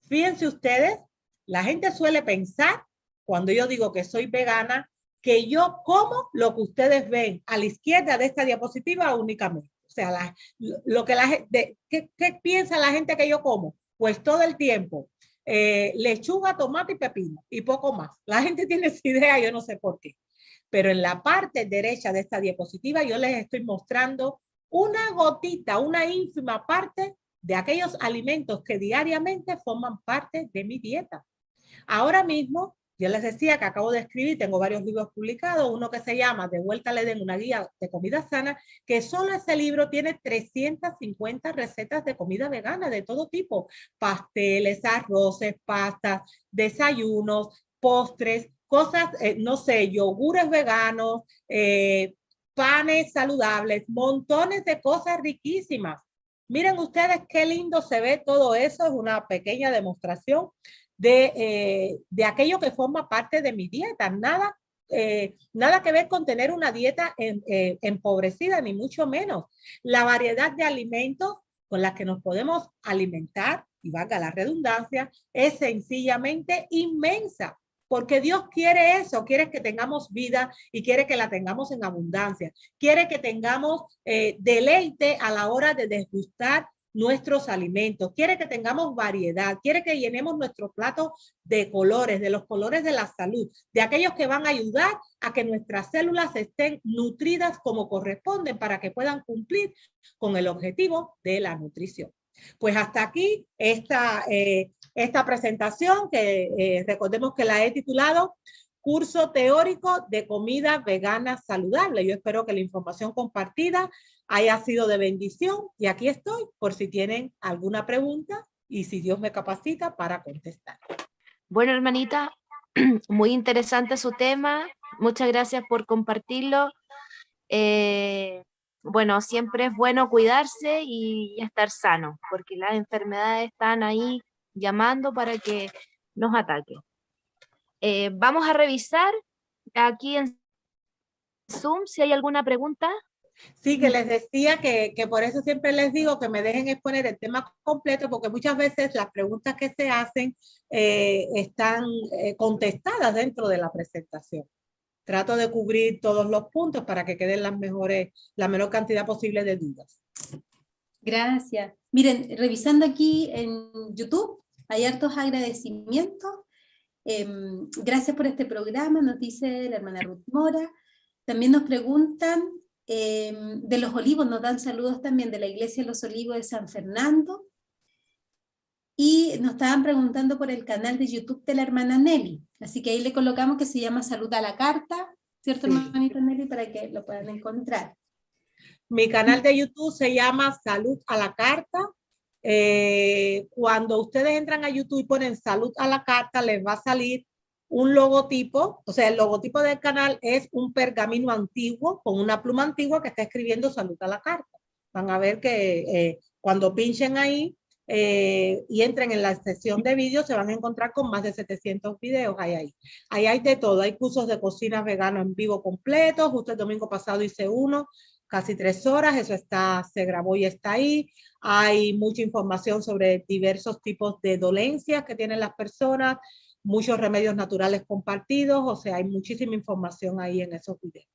Fíjense ustedes, la gente suele pensar, cuando yo digo que soy vegana, que yo como lo que ustedes ven a la izquierda de esta diapositiva únicamente. O sea, lo que la gente, ¿qué piensa la gente que yo como? Pues todo el tiempo, lechuga, tomate y pepino y poco más. La gente tiene esa idea, yo no sé por qué. Pero en la parte derecha de esta diapositiva yo les estoy mostrando una gotita, una ínfima parte de aquellos alimentos que diariamente forman parte de mi dieta. Ahora mismo, yo les decía que acabo de escribir, tengo varios libros publicados, uno que se llama De vuelta al Edén, una guía de comida sana, que solo ese libro tiene 350 recetas de comida vegana de todo tipo, pasteles, arroces, pastas, desayunos, postres, cosas, no sé, yogures veganos, panes saludables, montones de cosas riquísimas. Miren ustedes qué lindo se ve todo eso, es una pequeña demostración de aquello que forma parte de mi dieta. Nada que ver con tener una dieta empobrecida, ni mucho menos. La variedad de alimentos con las que nos podemos alimentar, y valga la redundancia, es sencillamente inmensa. Porque Dios quiere eso, quiere que tengamos vida y quiere que la tengamos en abundancia. Quiere que tengamos deleite a la hora de degustar nuestros alimentos, quiere que tengamos variedad, quiere que llenemos nuestro plato de colores, de los colores de la salud, de aquellos que van a ayudar a que nuestras células estén nutridas como corresponden para que puedan cumplir con el objetivo de la nutrición. Pues hasta aquí esta presentación que recordemos que la he titulado Curso Teórico de Comida Vegana Saludable. Yo espero que la información compartida haya sido de bendición y aquí estoy por si tienen alguna pregunta y si Dios me capacita para contestar. Bueno, hermanita, muy interesante su tema. Muchas gracias por compartirlo. Bueno, siempre es bueno cuidarse y estar sano, porque las enfermedades están ahí llamando para que nos ataquen. Vamos a revisar aquí en Zoom si hay alguna pregunta. Sí, que les decía que por eso siempre les digo que me dejen exponer el tema completo, porque muchas veces las preguntas que se hacen están contestadas dentro de la presentación. Trato de cubrir todos los puntos para que queden la menor cantidad posible de dudas. Gracias. Miren, revisando aquí en YouTube, hay hartos agradecimientos. Gracias por este programa, nos dice la hermana Ruth Mora. También nos preguntan de los olivos, nos dan saludos también de la iglesia de los olivos de San Fernando. Y nos estaban preguntando por el canal de YouTube de la hermana Nelly. Así que ahí le colocamos que se llama Salud a la Carta, ¿cierto, sí, hermanita Nelly? Para que lo puedan encontrar. Mi canal de YouTube se llama Salud a la Carta. Cuando ustedes entran a YouTube y ponen Salud a la Carta, les va a salir un logotipo. O sea, el logotipo del canal es un pergamino antiguo con una pluma antigua que está escribiendo Salud a la Carta. Van a ver que cuando pinchen ahí y entren en la sección de vídeos, se van a encontrar con más de 700 videos. Ahí hay de todo. Hay cursos de cocina vegana en vivo completos. Justo el domingo pasado hice uno, casi 3 horas. Eso se grabó y está ahí. Hay mucha información sobre diversos tipos de dolencias que tienen las personas, muchos remedios naturales compartidos. O sea, hay muchísima información ahí en esos videos.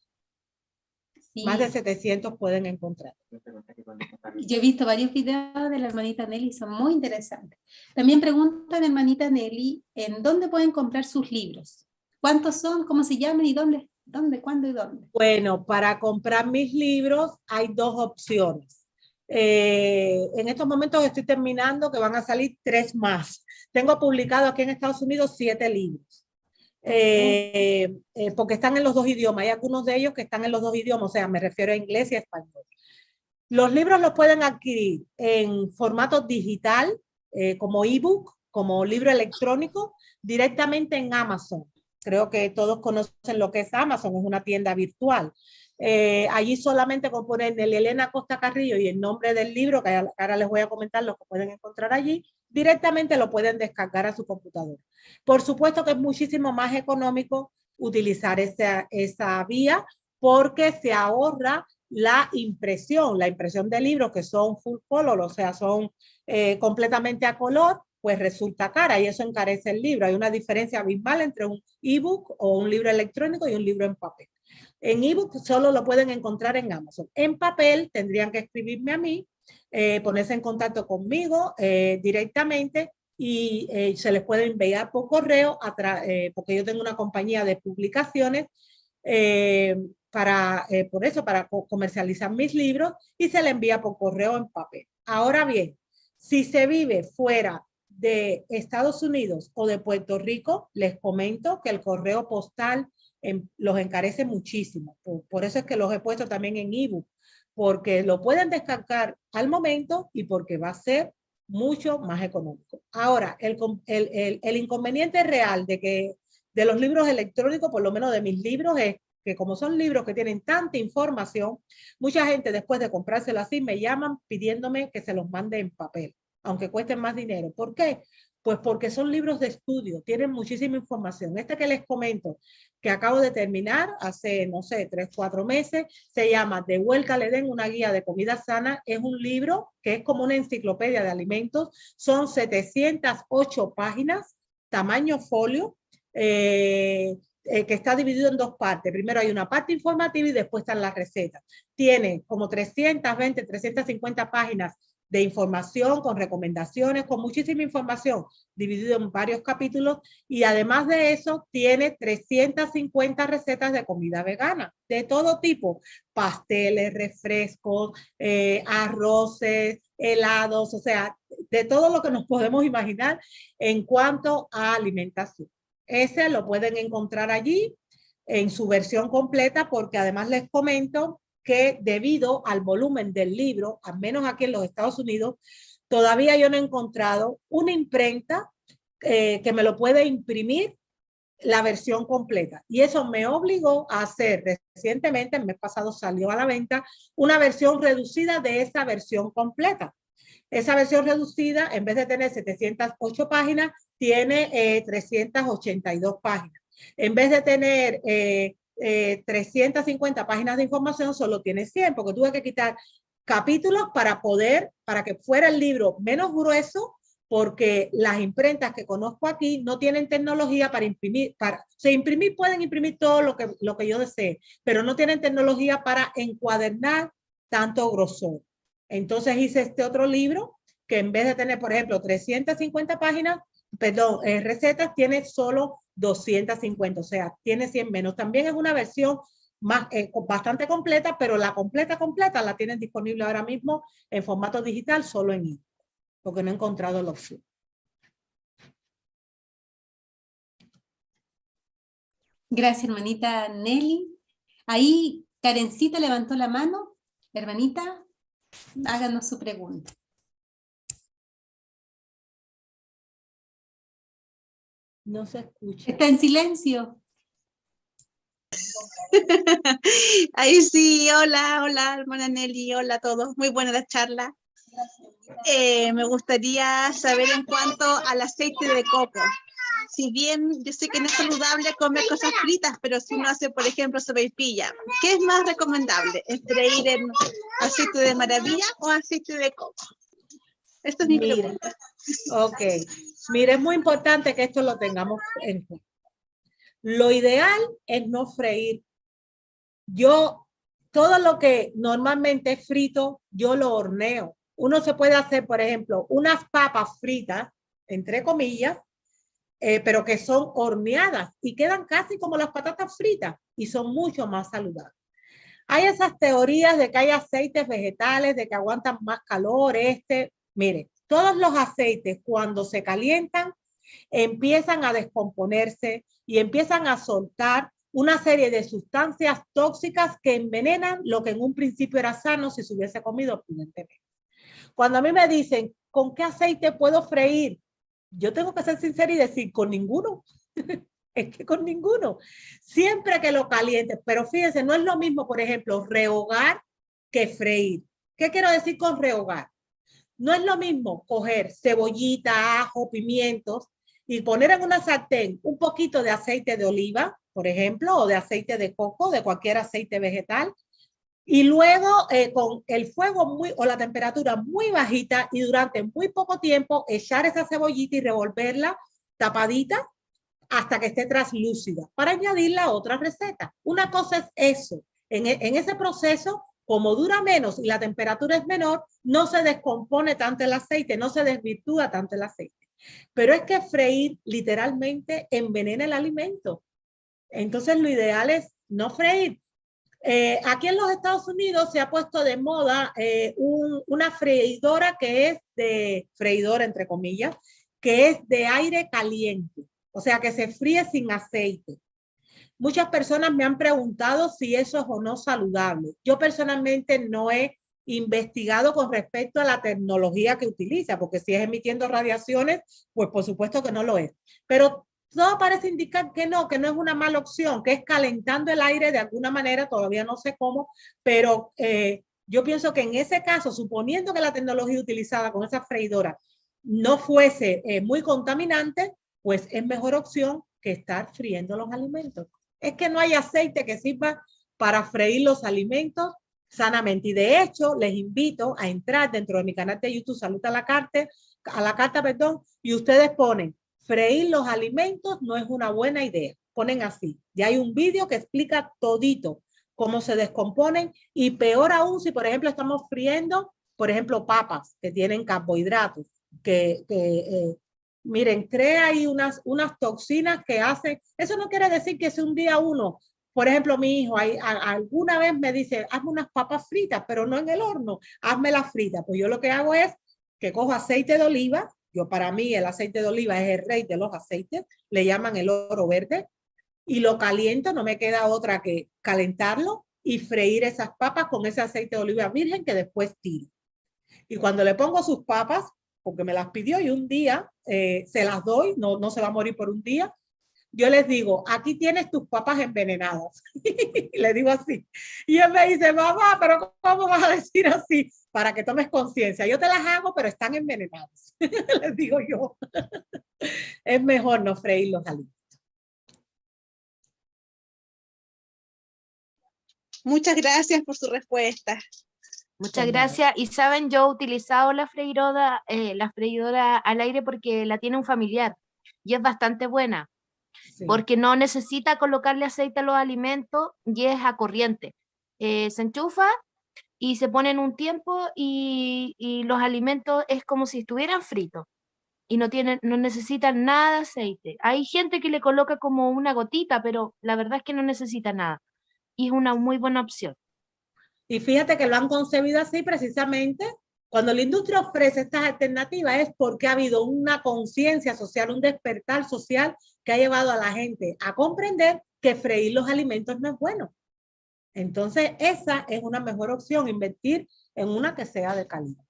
Sí. Más de 700 pueden encontrar. Yo he visto varios videos de la hermanita Nelly, son muy interesantes. También preguntan, hermanita Nelly, ¿en dónde pueden comprar sus libros? ¿Cuántos son? ¿Cómo se llaman? ¿Y dónde? ¿Cuándo y dónde? Bueno, para comprar mis libros hay 2 opciones. En estos momentos estoy terminando, que van a salir 3 más. Tengo publicado aquí en Estados Unidos 7 libros. Porque están en los 2 idiomas. Hay algunos de ellos que están en los 2 idiomas, o sea, me refiero a inglés y a español. Los libros los pueden adquirir en formato digital, como ebook, como libro electrónico, directamente en Amazon. Creo que todos conocen lo que es Amazon, es una tienda virtual. Allí solamente con poner Elena Costa Carrillo y el nombre del libro, que ahora les voy a comentar lo que pueden encontrar allí, directamente lo pueden descargar a su computadora. Por supuesto que es muchísimo más económico utilizar esa vía porque se ahorra la impresión de libros que son full color, o sea, son completamente a color, pues resulta cara y eso encarece el libro. Hay una diferencia abismal entre un ebook o un libro electrónico y un libro en papel. En ebook solo lo pueden encontrar en Amazon. En papel tendrían que escribirme a mí, ponerse en contacto conmigo directamente y se les puede enviar por correo, porque yo tengo una compañía de publicaciones por eso, para comercializar mis libros y se le envía por correo en papel. Ahora bien, si se vive fuera de Estados Unidos o de Puerto Rico, les comento que el correo postal los encarece muchísimo. Por eso es que los he puesto también en ebook, porque lo pueden descargar al momento y porque va a ser mucho más económico. Ahora, el inconveniente real de los libros electrónicos, por lo menos de mis libros, es que como son libros que tienen tanta información, mucha gente después de comprárselo así me llaman pidiéndome que se los mande en papel, aunque cuesten más dinero. ¿Por qué? Pues porque son libros de estudio, tienen muchísima información. Este que les comento, que acabo de terminar hace, no sé, 3, 4 meses, se llama De Vuelta al Edén, una guía de comida sana. Es un libro que es como una enciclopedia de alimentos. Son 708 páginas, tamaño folio, que está dividido en 2 partes. Primero hay una parte informativa y después están las recetas. Tiene como 320, 350 páginas de información, con recomendaciones, con muchísima información, dividido en varios capítulos, y además de eso tiene 350 recetas de comida vegana, de todo tipo, pasteles, refrescos, arroces, helados, o sea, de todo lo que nos podemos imaginar en cuanto a alimentación. Ese lo pueden encontrar allí en su versión completa, porque además les comento que debido al volumen del libro, al menos aquí en los Estados Unidos, todavía yo no he encontrado una imprenta que me lo pueda imprimir la versión completa. Y eso me obligó a hacer recientemente, el mes pasado salió a la venta, una versión reducida de esa versión completa. Esa versión reducida, en vez de tener 708 páginas, tiene 382 páginas. En vez de tener 350 páginas de información, solo tiene 100, porque tuve que quitar capítulos para que fuera el libro menos grueso, porque las imprentas que conozco aquí no tienen tecnología para imprimir. Pueden imprimir todo lo que yo desee, pero no tienen tecnología para encuadernar tanto grosor. Entonces hice este otro libro que en vez de tener, por ejemplo, 350 páginas, recetas, tiene solo 250, o sea, tiene 100 menos. También es una versión bastante completa, pero la completa la tienen disponible ahora mismo en formato digital solo en ebook, porque no he encontrado la opción. Gracias, hermanita Nelly. Ahí Karencita levantó la mano. Hermanita, háganos su pregunta. No se escucha. Está en silencio. Ahí sí, hola, hermana Nelly, hola a todos. Muy buena la charla. Me gustaría saber en cuanto al aceite de coco. Si bien yo sé que no es saludable comer cosas fritas, pero si uno hace, por ejemplo, sopaipilla, ¿qué es más recomendable? ¿Es freír en aceite de maravilla o aceite de coco? Esta es mi pregunta. Ok. Mire, es muy importante que esto lo tengamos en cuenta. Lo ideal es no freír. Todo lo que normalmente es frito, yo lo horneo. Uno se puede hacer, por ejemplo, unas papas fritas, entre comillas, pero que son horneadas y quedan casi como las patatas fritas y son mucho más saludables. Hay esas teorías de que hay aceites vegetales, de que aguantan más calor. Mire, todos los aceites cuando se calientan empiezan a descomponerse y empiezan a soltar una serie de sustancias tóxicas que envenenan lo que en un principio era sano si se hubiese comido prudentemente. Cuando a mí me dicen, ¿con qué aceite puedo freír? Yo tengo que ser sincera y decir, con ninguno. Es que con ninguno. Siempre que lo calientes, pero fíjense, no es lo mismo, por ejemplo, rehogar que freír. ¿Qué quiero decir con rehogar? No es lo mismo coger cebollita, ajo, pimientos y poner en una sartén un poquito de aceite de oliva, por ejemplo, o de aceite de coco, de cualquier aceite vegetal, y luego con el fuego o la temperatura muy bajita y durante muy poco tiempo echar esa cebollita y revolverla tapadita hasta que esté translúcida para añadirla a otra receta. Una cosa es eso. En ese proceso, como dura menos y la temperatura es menor, no se descompone tanto el aceite, no se desvirtúa tanto el aceite. Pero es que freír literalmente envenena el alimento. Entonces lo ideal es no freír. Aquí en los Estados Unidos se ha puesto de moda una freidora que es de, freidora entre comillas, que es de aire caliente, o sea que se fríe sin aceite. Muchas personas me han preguntado si eso es o no saludable. Yo personalmente no he investigado con respecto a la tecnología que utiliza, porque si es emitiendo radiaciones, pues por supuesto que no lo es. Pero todo parece indicar que no es una mala opción, que es calentando el aire de alguna manera, todavía no sé cómo, pero yo pienso que en ese caso, suponiendo que la tecnología utilizada con esa freidora no fuese muy contaminante, pues es mejor opción que estar friendo los alimentos. Es que no hay aceite que sirva para freír los alimentos sanamente. Y de hecho, les invito a entrar dentro de mi canal de YouTube, Salud a la Carta, y ustedes ponen freír los alimentos no es una buena idea. Ponen así. Ya hay un vídeo que explica todito cómo se descomponen y peor aún si, por ejemplo, estamos friendo, por ejemplo, papas que tienen carbohidratos, miren, crea ahí unas toxinas que hacen, eso no quiere decir que si un día uno, por ejemplo, mi hijo alguna vez me dice, hazme unas papas fritas, pero no en el horno, hazmelas fritas. Pues yo lo que hago es que cojo aceite de oliva. Para mí el aceite de oliva es el rey de los aceites, le llaman el oro verde, y lo caliento, no me queda otra que calentarlo y freír esas papas con ese aceite de oliva virgen que después tiro. Y cuando le pongo sus papas, porque me las pidió y un día se las doy, no se va a morir por un día, yo les digo, aquí tienes tus papas envenenadas. Le digo así. Y él me dice, mamá, pero ¿cómo vas a decir así? Para que tomes conciencia. Yo te las hago, pero están envenenadas. Les digo yo. Es mejor no freír los alimentos. Muchas gracias por su respuesta. Muchas gracias. Y saben, yo he utilizado la freidora al aire porque la tiene un familiar y es bastante buena. Sí. Porque no necesita colocarle aceite a los alimentos y es a corriente. Se enchufa y se pone en un tiempo y los alimentos es como si estuvieran fritos y no necesitan nada de aceite. Hay gente que le coloca como una gotita, pero la verdad es que no necesita nada y es una muy buena opción. Y fíjate que lo han concebido así precisamente. Cuando la industria ofrece estas alternativas es porque ha habido una conciencia social, un despertar social que ha llevado a la gente a comprender que freír los alimentos no es bueno. Entonces, esa es una mejor opción, invertir en una que sea de calidad.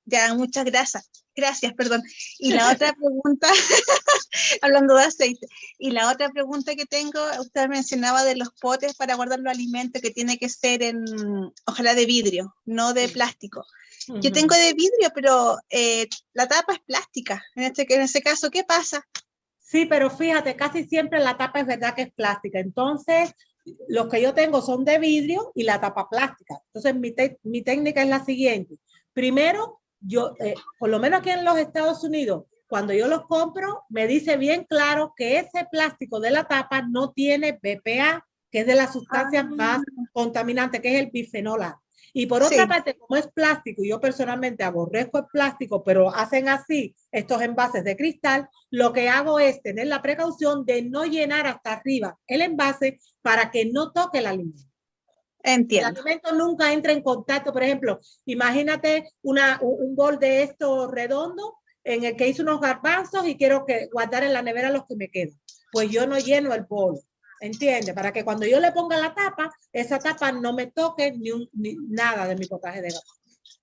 Ya, muchas gracias. Gracias, perdón. Y la otra pregunta, hablando de aceite, y la otra pregunta que tengo, usted mencionaba de los potes para guardar los alimentos, que tiene que ser ojalá de vidrio, no de plástico. Yo tengo de vidrio, pero la tapa es plástica. En ese caso, ¿qué pasa? Sí, pero fíjate, casi siempre la tapa es verdad que es plástica. Entonces, los que yo tengo son de vidrio y la tapa plástica. Entonces, mi técnica es la siguiente. Primero, yo, por lo menos aquí en los Estados Unidos, cuando yo los compro, me dice bien claro que ese plástico de la tapa no tiene BPA, que es de las sustancias más contaminantes, que es el bifenol A. Y por otra parte, como es plástico, y yo personalmente aborrezco el plástico, pero hacen así estos envases de cristal, lo que hago es tener la precaución de no llenar hasta arriba el envase para que no toque el alimento. Entiendo. El alimento nunca entra en contacto. Por ejemplo, imagínate un bol de esto redondo en el que hice unos garbanzos y quiero guardar en la nevera los que me quedan. Pues yo no lleno el bol. ¿Entiendes? Para que cuando yo le ponga la tapa, esa tapa no me toque ni nada de mi potaje de garbanzos.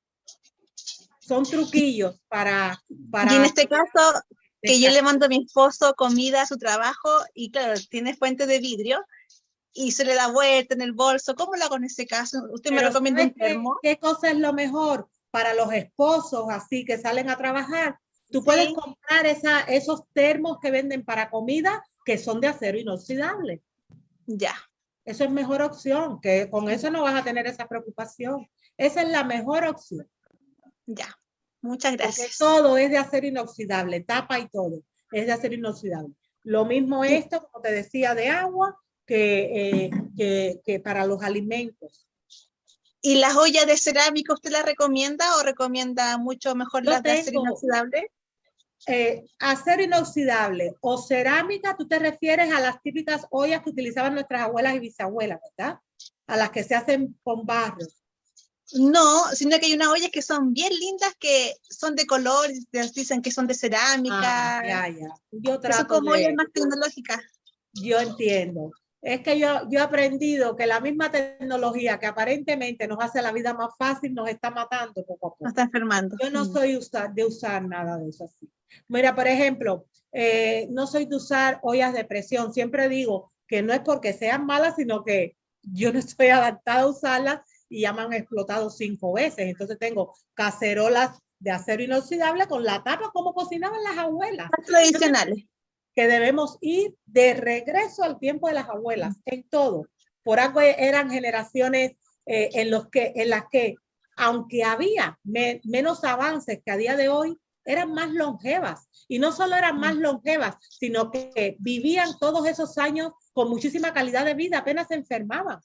Son truquillos para... Y en este caso, que yo le mando a mi esposo comida a su trabajo y claro, tiene fuente de vidrio, y se le da vuelta en el bolso. ¿Cómo lo hago en ese caso? ¿Usted me recomienda un termo? ¿Qué cosa es lo mejor para los esposos así que salen a trabajar? Tú puedes Sí. comprar esos termos que venden para comida que son de acero inoxidable. Ya. Eso es mejor opción, que con eso no vas a tener esa preocupación. Esa es la mejor opción. Ya. Muchas Porque gracias. todo es de acero inoxidable, tapa y todo es de acero inoxidable. Lo mismo esto, como te decía, de agua, que para los alimentos. ¿Y las ollas de cerámica usted las recomienda o recomienda mucho mejor Yo las de acero tengo inoxidable? acero inoxidable o cerámica, tú te refieres a las típicas ollas que utilizaban nuestras abuelas y bisabuelas, ¿verdad? A las que se hacen con barro. No, sino que hay unas ollas que son bien lindas, que son de color, dicen que son de cerámica, Ya. Yo que son trato como ollas de, más tecnológicas. yo entiendo. Es que yo he aprendido que la misma tecnología que aparentemente nos hace la vida más fácil nos está matando poco a No poco. está enfermando. Yo no soy de usar nada de eso así. Mira, por ejemplo, no soy de usar ollas de presión. Siempre digo que no es porque sean malas, sino que yo no estoy adaptada a usarlas y ya me han explotado 5 veces. Entonces tengo cacerolas de acero inoxidable con la tapa como cocinaban las abuelas. Más tradicionales. Que debemos ir de regreso al tiempo de las abuelas, en todo. Por algo eran generaciones en las que, aunque había menos avances que a día de hoy, eran más longevas. Y no solo eran más longevas, sino que vivían todos esos años con muchísima calidad de vida, apenas se enfermaban.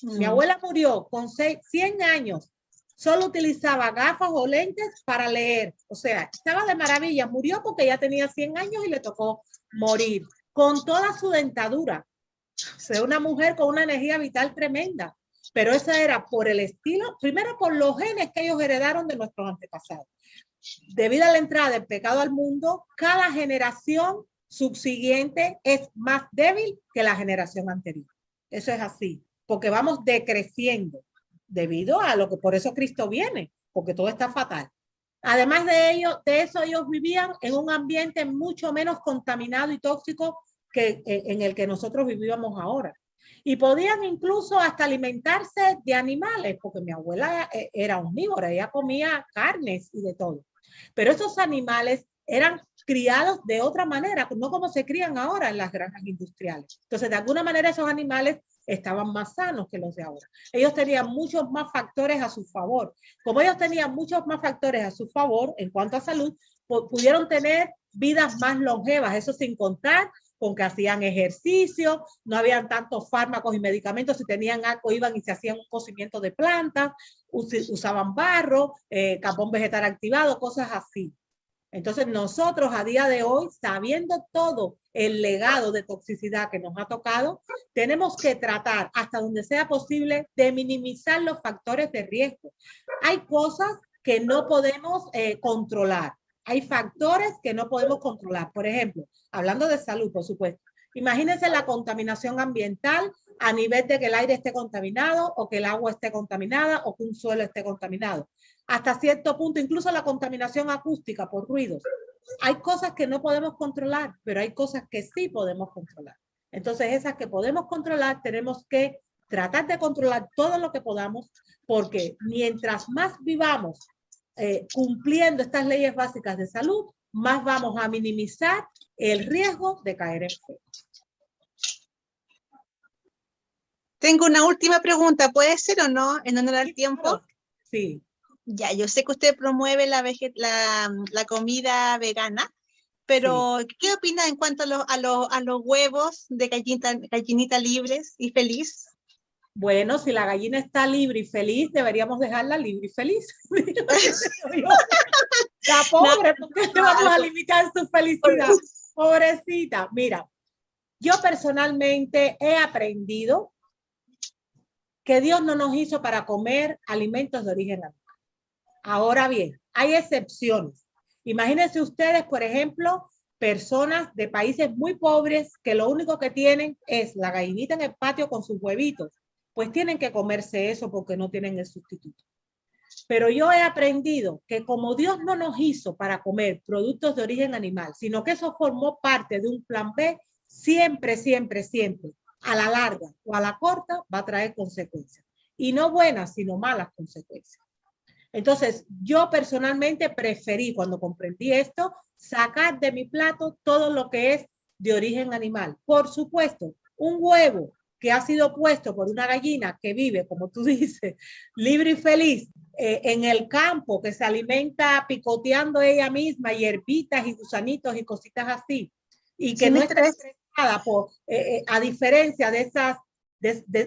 Mi abuela murió con 100 años, solo utilizaba gafas o lentes para leer. O sea, estaba de maravilla. Murió porque ya tenía 100 años y le tocó morir con toda su dentadura. O sea, una mujer con una energía vital tremenda. Pero eso era por el estilo, primero por los genes que ellos heredaron de nuestros antepasados. Debido a la entrada del pecado al mundo, cada generación subsiguiente es más débil que la generación anterior. Eso es así, porque vamos decreciendo debido a lo que por eso Cristo viene, porque todo está fatal. Además de eso, ellos vivían en un ambiente mucho menos contaminado y tóxico que en el que nosotros vivíamos ahora. Y podían incluso hasta alimentarse de animales, porque mi abuela era omnívora, ella comía carnes y de todo. Pero esos animales eran criados de otra manera, no como se crían ahora en las granjas industriales. Entonces, de alguna manera esos animales estaban más sanos que los de ahora. Ellos tenían muchos más factores a su favor. Como ellos tenían muchos más factores a su favor en cuanto a salud, pudieron tener vidas más longevas, eso sin contar con que hacían ejercicio, no habían tantos fármacos y medicamentos, si tenían algo iban y se hacían un cocimiento de plantas, usaban barro, carbón vegetal activado, cosas así. Entonces nosotros a día de hoy, sabiendo todo el legado de toxicidad que nos ha tocado, tenemos que tratar hasta donde sea posible de minimizar los factores de riesgo. Hay cosas que no podemos controlar. Hay factores que no podemos controlar. Por ejemplo, hablando de salud, por supuesto. Imagínense la contaminación ambiental a nivel de que el aire esté contaminado o que el agua esté contaminada o que un suelo esté contaminado. Hasta cierto punto, incluso la contaminación acústica por ruidos. Hay cosas que no podemos controlar, pero hay cosas que sí podemos controlar. Entonces, esas que podemos controlar, tenemos que tratar de controlar todo lo que podamos, porque mientras más vivamos cumpliendo estas leyes básicas de salud, más vamos a minimizar el riesgo de caer enfermo. Tengo una última pregunta, ¿puede ser o no? En honor al tiempo. Sí. Ya, yo sé que usted promueve la comida vegana, pero sí. ¿Qué opina en cuanto a los huevos de gallinita libres y feliz? Bueno, si la gallina está libre y feliz, deberíamos dejarla libre y feliz. La pobre, ¿por qué le vamos a limitar su felicidad? Pobrecita. Mira, yo personalmente he aprendido que Dios no nos hizo para comer alimentos de origen animal. Ahora bien, hay excepciones. Imagínense ustedes, por ejemplo, personas de países muy pobres que lo único que tienen es la gallinita en el patio con sus huevitos. Pues tienen que comerse eso porque no tienen el sustituto. Pero yo he aprendido que como Dios no nos hizo para comer productos de origen animal, sino que eso formó parte de un plan B, siempre a la larga o a la corta va a traer consecuencias. Y no buenas, sino malas consecuencias. Entonces, yo personalmente preferí, cuando comprendí esto, sacar de mi plato todo lo que es de origen animal. Por supuesto, un huevo que ha sido puesto por una gallina que vive, como tú dices, libre y feliz, en el campo, que se alimenta picoteando ella misma, hierbitas y gusanitos y cositas así, y que no está estresada por, a diferencia de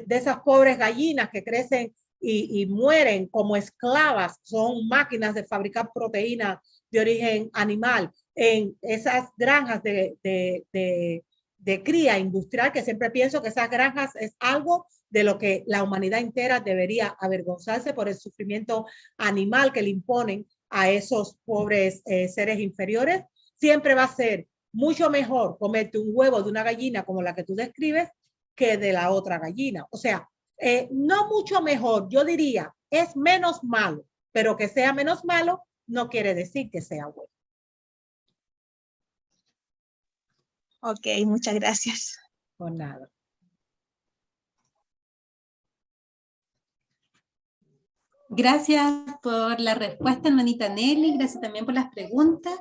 esas pobres gallinas que crecen y mueren como esclavas, son máquinas de fabricar proteínas de origen animal, en esas granjas de cría industrial, que siempre pienso que esas granjas es algo de lo que la humanidad entera debería avergonzarse por el sufrimiento animal que le imponen a esos pobres seres inferiores. Siempre va a ser mucho mejor comerte un huevo de una gallina como la que tú describes que de la otra gallina. O sea, no mucho mejor, yo diría, es menos malo, pero que sea menos malo no quiere decir que sea bueno. Ok, muchas gracias. Por nada. Gracias por la respuesta, hermanita Nelly, gracias también por las preguntas.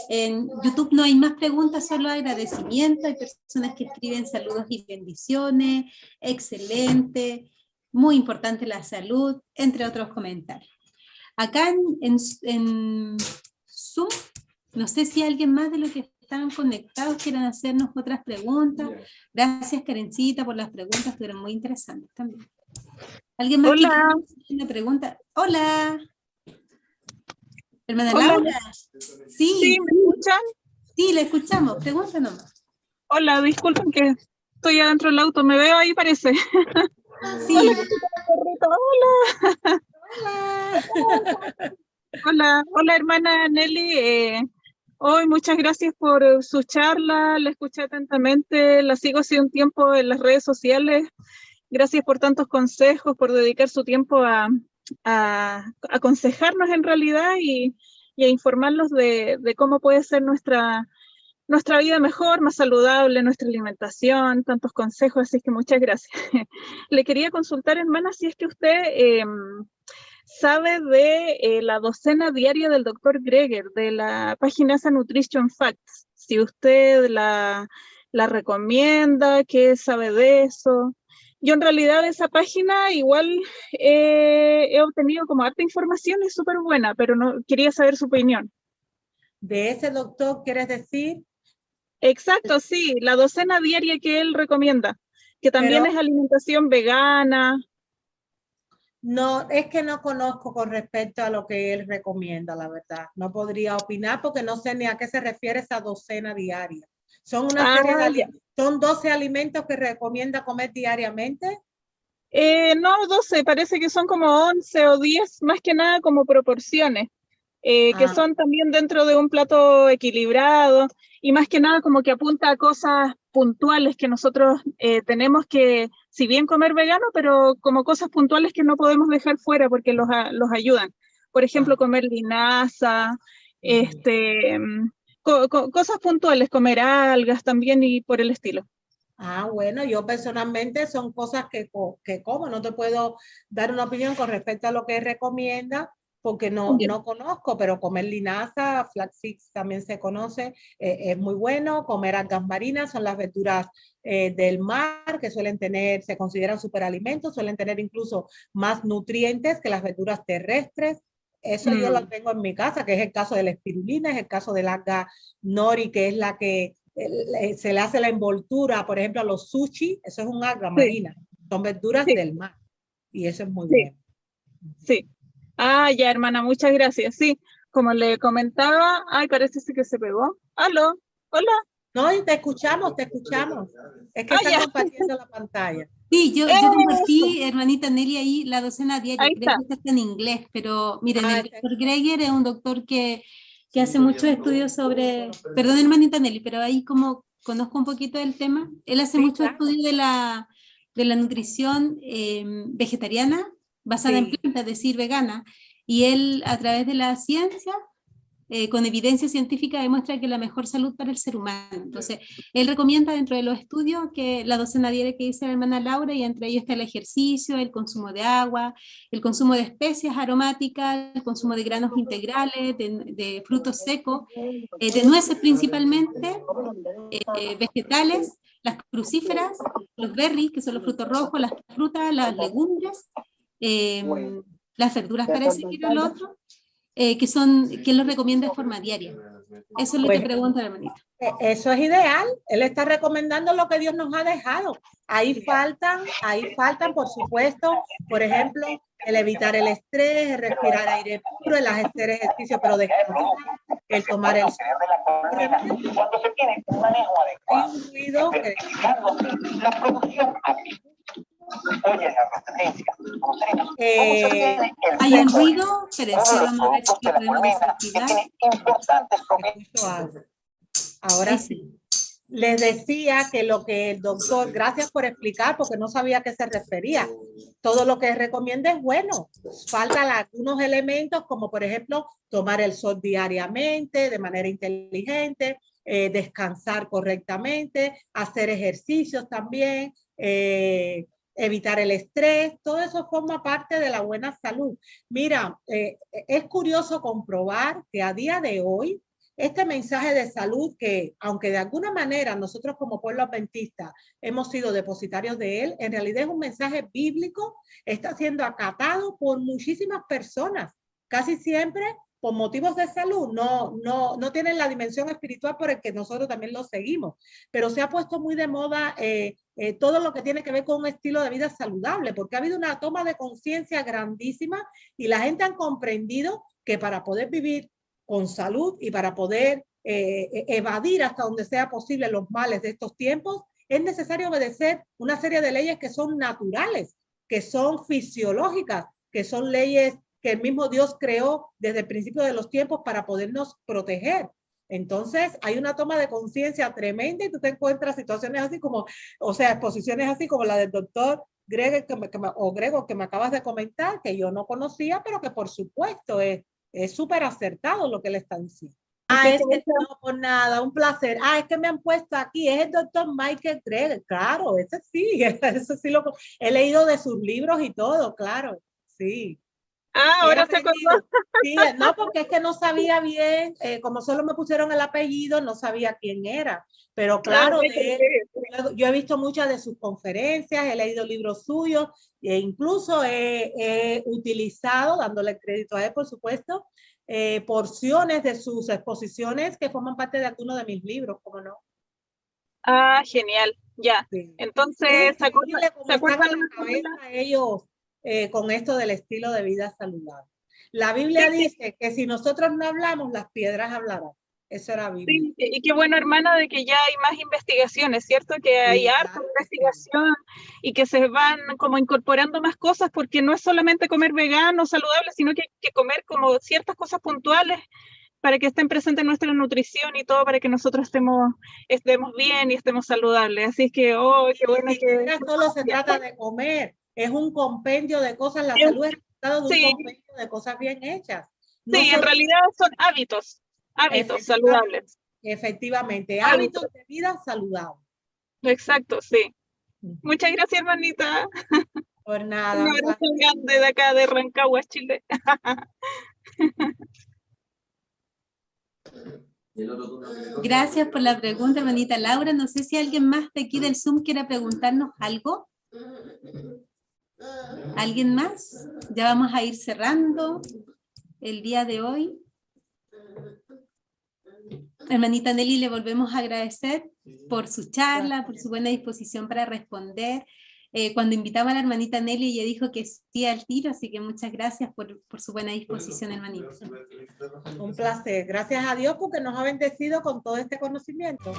En YouTube no hay más preguntas, solo agradecimiento. Hay personas que escriben saludos y bendiciones, excelente, muy importante la salud, entre otros comentarios. Acá en Zoom, no sé si alguien más de los que están conectados quieran hacernos otras preguntas. Gracias, Karencita, por las preguntas, estuvieron muy interesantes también. ¿Alguien más que quiera hacer una pregunta? Hola. Hermana Laura. Sí, ¿me escuchan? Sí, la escuchamos. Pregunta nomás. Hola, disculpen que estoy adentro del auto. ¿Me veo ahí, parece? Sí. Hola. Hola, hola, hermana Nelly. Hoy muchas gracias por su charla. La escuché atentamente. La sigo hace un tiempo en las redes sociales. Gracias por tantos consejos, por dedicar su tiempo a aconsejarnos en realidad y a informarnos de cómo puede ser nuestra vida mejor, más saludable, nuestra alimentación, tantos consejos, así que muchas gracias. Le quería consultar, hermana, si es que usted sabe de la docena diaria del Dr. Greger, de la página esa Nutrition Facts, si usted la recomienda, qué sabe de eso. Yo en realidad de esa página igual he obtenido como harta información, es súper buena, pero no quería saber su opinión. ¿De ese doctor quieres decir? Exacto, sí, la docena diaria que él recomienda, que también es alimentación vegana. No, es que no conozco con respecto a lo que él recomienda, la verdad. No podría opinar porque no sé ni a qué se refiere esa docena diaria. Son una serie de alimentos, son 12 alimentos que recomienda comer diariamente. No, 12, parece que son como 11 o 10, más que nada como proporciones, que son también dentro de un plato equilibrado y más que nada como que apunta a cosas puntuales que nosotros tenemos que, si bien comer vegano, pero como cosas puntuales que no podemos dejar fuera porque los ayudan. Por ejemplo, comer linaza, cosas puntuales, comer algas también y por el estilo. Bueno, yo personalmente son cosas que como, no te puedo dar una opinión con respecto a lo que él recomienda, porque no conozco, pero comer linaza, flaxseed también se conoce, es muy bueno. Comer algas marinas, son las verduras del mar, que suelen tener, se consideran superalimentos, suelen tener incluso más nutrientes que las verduras terrestres. Eso yo lo tengo en mi casa, que es el caso de la espirulina, es el caso del alga nori, que es la que se le hace la envoltura, por ejemplo, a los sushi, eso es un alga marina, son verduras del mar, y eso es muy bueno. Sí. Ya, hermana, muchas gracias. Sí, como le comentaba, parece que se pegó. ¿Aló? ¿Hola? No, te escuchamos. Es que están compartiendo la pantalla. Sí, yo compartí, hermanita Nelly, ahí la docena diaria, creo que está en inglés, pero miren, el doctor Greger es un doctor que hace muchos estudios sobre, perdón hermanita Nelly, pero ahí como conozco un poquito del tema, él hace muchos estudios de la nutrición vegetariana, basada en plantas, es decir, vegana, y él a través de la ciencia con evidencia científica demuestra que es la mejor salud para el ser humano. Entonces, él recomienda dentro de los estudios que la docena diaria que dice la hermana Laura, y entre ellos está el ejercicio, el consumo de agua, el consumo de especias aromáticas, el consumo de granos integrales, de frutos secos, de nueces principalmente, vegetales, las crucíferas, los berries, que son los frutos rojos, las frutas, las legumbres, las verduras parece que era lo otro, que los recomienda de forma diaria. Eso es lo que pregunta la hermanita. Eso es ideal. Él está recomendando lo que Dios nos ha dejado. Ahí faltan, por supuesto, por ejemplo, el evitar el estrés, el respirar aire puro, el hacer ejercicio, pero descansar, el tomar el sol. Hay un ruido que... hay un ruido, pero sí, vamos a ver si lo podemos desactivar. Ahora sí. Les decía que lo que el doctor, gracias por explicar, porque no sabía a qué se refería. Todo lo que recomienda es bueno. Faltan algunos elementos, como por ejemplo, tomar el sol diariamente, de manera inteligente, descansar correctamente, hacer ejercicios también, evitar el estrés. Todo eso forma parte de la buena salud. Mira, es curioso comprobar que a día de hoy, este mensaje de salud que, aunque de alguna manera nosotros como pueblo adventista hemos sido depositarios de él, en realidad es un mensaje bíblico, está siendo acatado por muchísimas personas, casi siempre por motivos de salud, no tienen la dimensión espiritual por el que nosotros también lo seguimos, pero se ha puesto muy de moda todo lo que tiene que ver con un estilo de vida saludable, porque ha habido una toma de conciencia grandísima y la gente ha comprendido que para poder vivir con salud y para poder evadir hasta donde sea posible los males de estos tiempos, es necesario obedecer una serie de leyes que son naturales, que son fisiológicas, que son leyes que el mismo Dios creó desde el principio de los tiempos para podernos proteger. Entonces, hay una toma de conciencia tremenda y tú te encuentras situaciones así como, o sea, exposiciones así como la del doctor Grego que me acabas de comentar, que yo no conocía, pero que por supuesto es súper acertado lo que le están diciendo. Es que no, por nada, un placer. Es que me han puesto aquí, es el doctor Michael Greger, claro, ese sí lo he leído de sus libros y todo, claro, sí. Ahora se acordó. Sí, no, porque es que no sabía bien, como solo me pusieron el apellido, no sabía quién era, pero claro, yo he visto muchas de sus conferencias, he leído libros suyos, e incluso he utilizado, dándole crédito a él, por supuesto, porciones de sus exposiciones que forman parte de algunos de mis libros, ¿cómo no? Genial, ya. Sí. Entonces, ¿se acuerdan la cabeza a ellos con esto del estilo de vida saludable? La Biblia dice que si nosotros no hablamos, las piedras hablarán. Eso era Biblia. Sí, y qué bueno, hermana, de que ya hay más investigaciones, ¿cierto? Que hay harta investigación y que se van como incorporando más cosas, porque no es solamente comer vegano, saludable, sino que hay que comer como ciertas cosas puntuales para que estén presentes en nuestra nutrición y todo, para que nosotros estemos bien y estemos saludables. Así que, qué bueno que... Solo se trata de comer, es un compendio de cosas, la salud es resultado de un compendio de cosas bien hechas. Sí, en realidad son hábitos saludables. Efectivamente, hábitos de vida saludables. Exacto, sí. Muchas gracias, hermanita. Por nada. Un abrazo grande de acá de Rancagua, Chile. Gracias por la pregunta, hermanita Laura. No sé si alguien más de aquí del Zoom quiera preguntarnos algo. ¿Alguien más? Ya vamos a ir cerrando el día de hoy. Hermanita Nelly, le volvemos a agradecer por su charla, por su buena disposición para responder. Cuando invitaba a la hermanita Nelly, ella dijo que sí al tiro, así que muchas gracias por su buena disposición, hermanita. Un placer. Gracias a Dios porque nos ha bendecido con todo este conocimiento.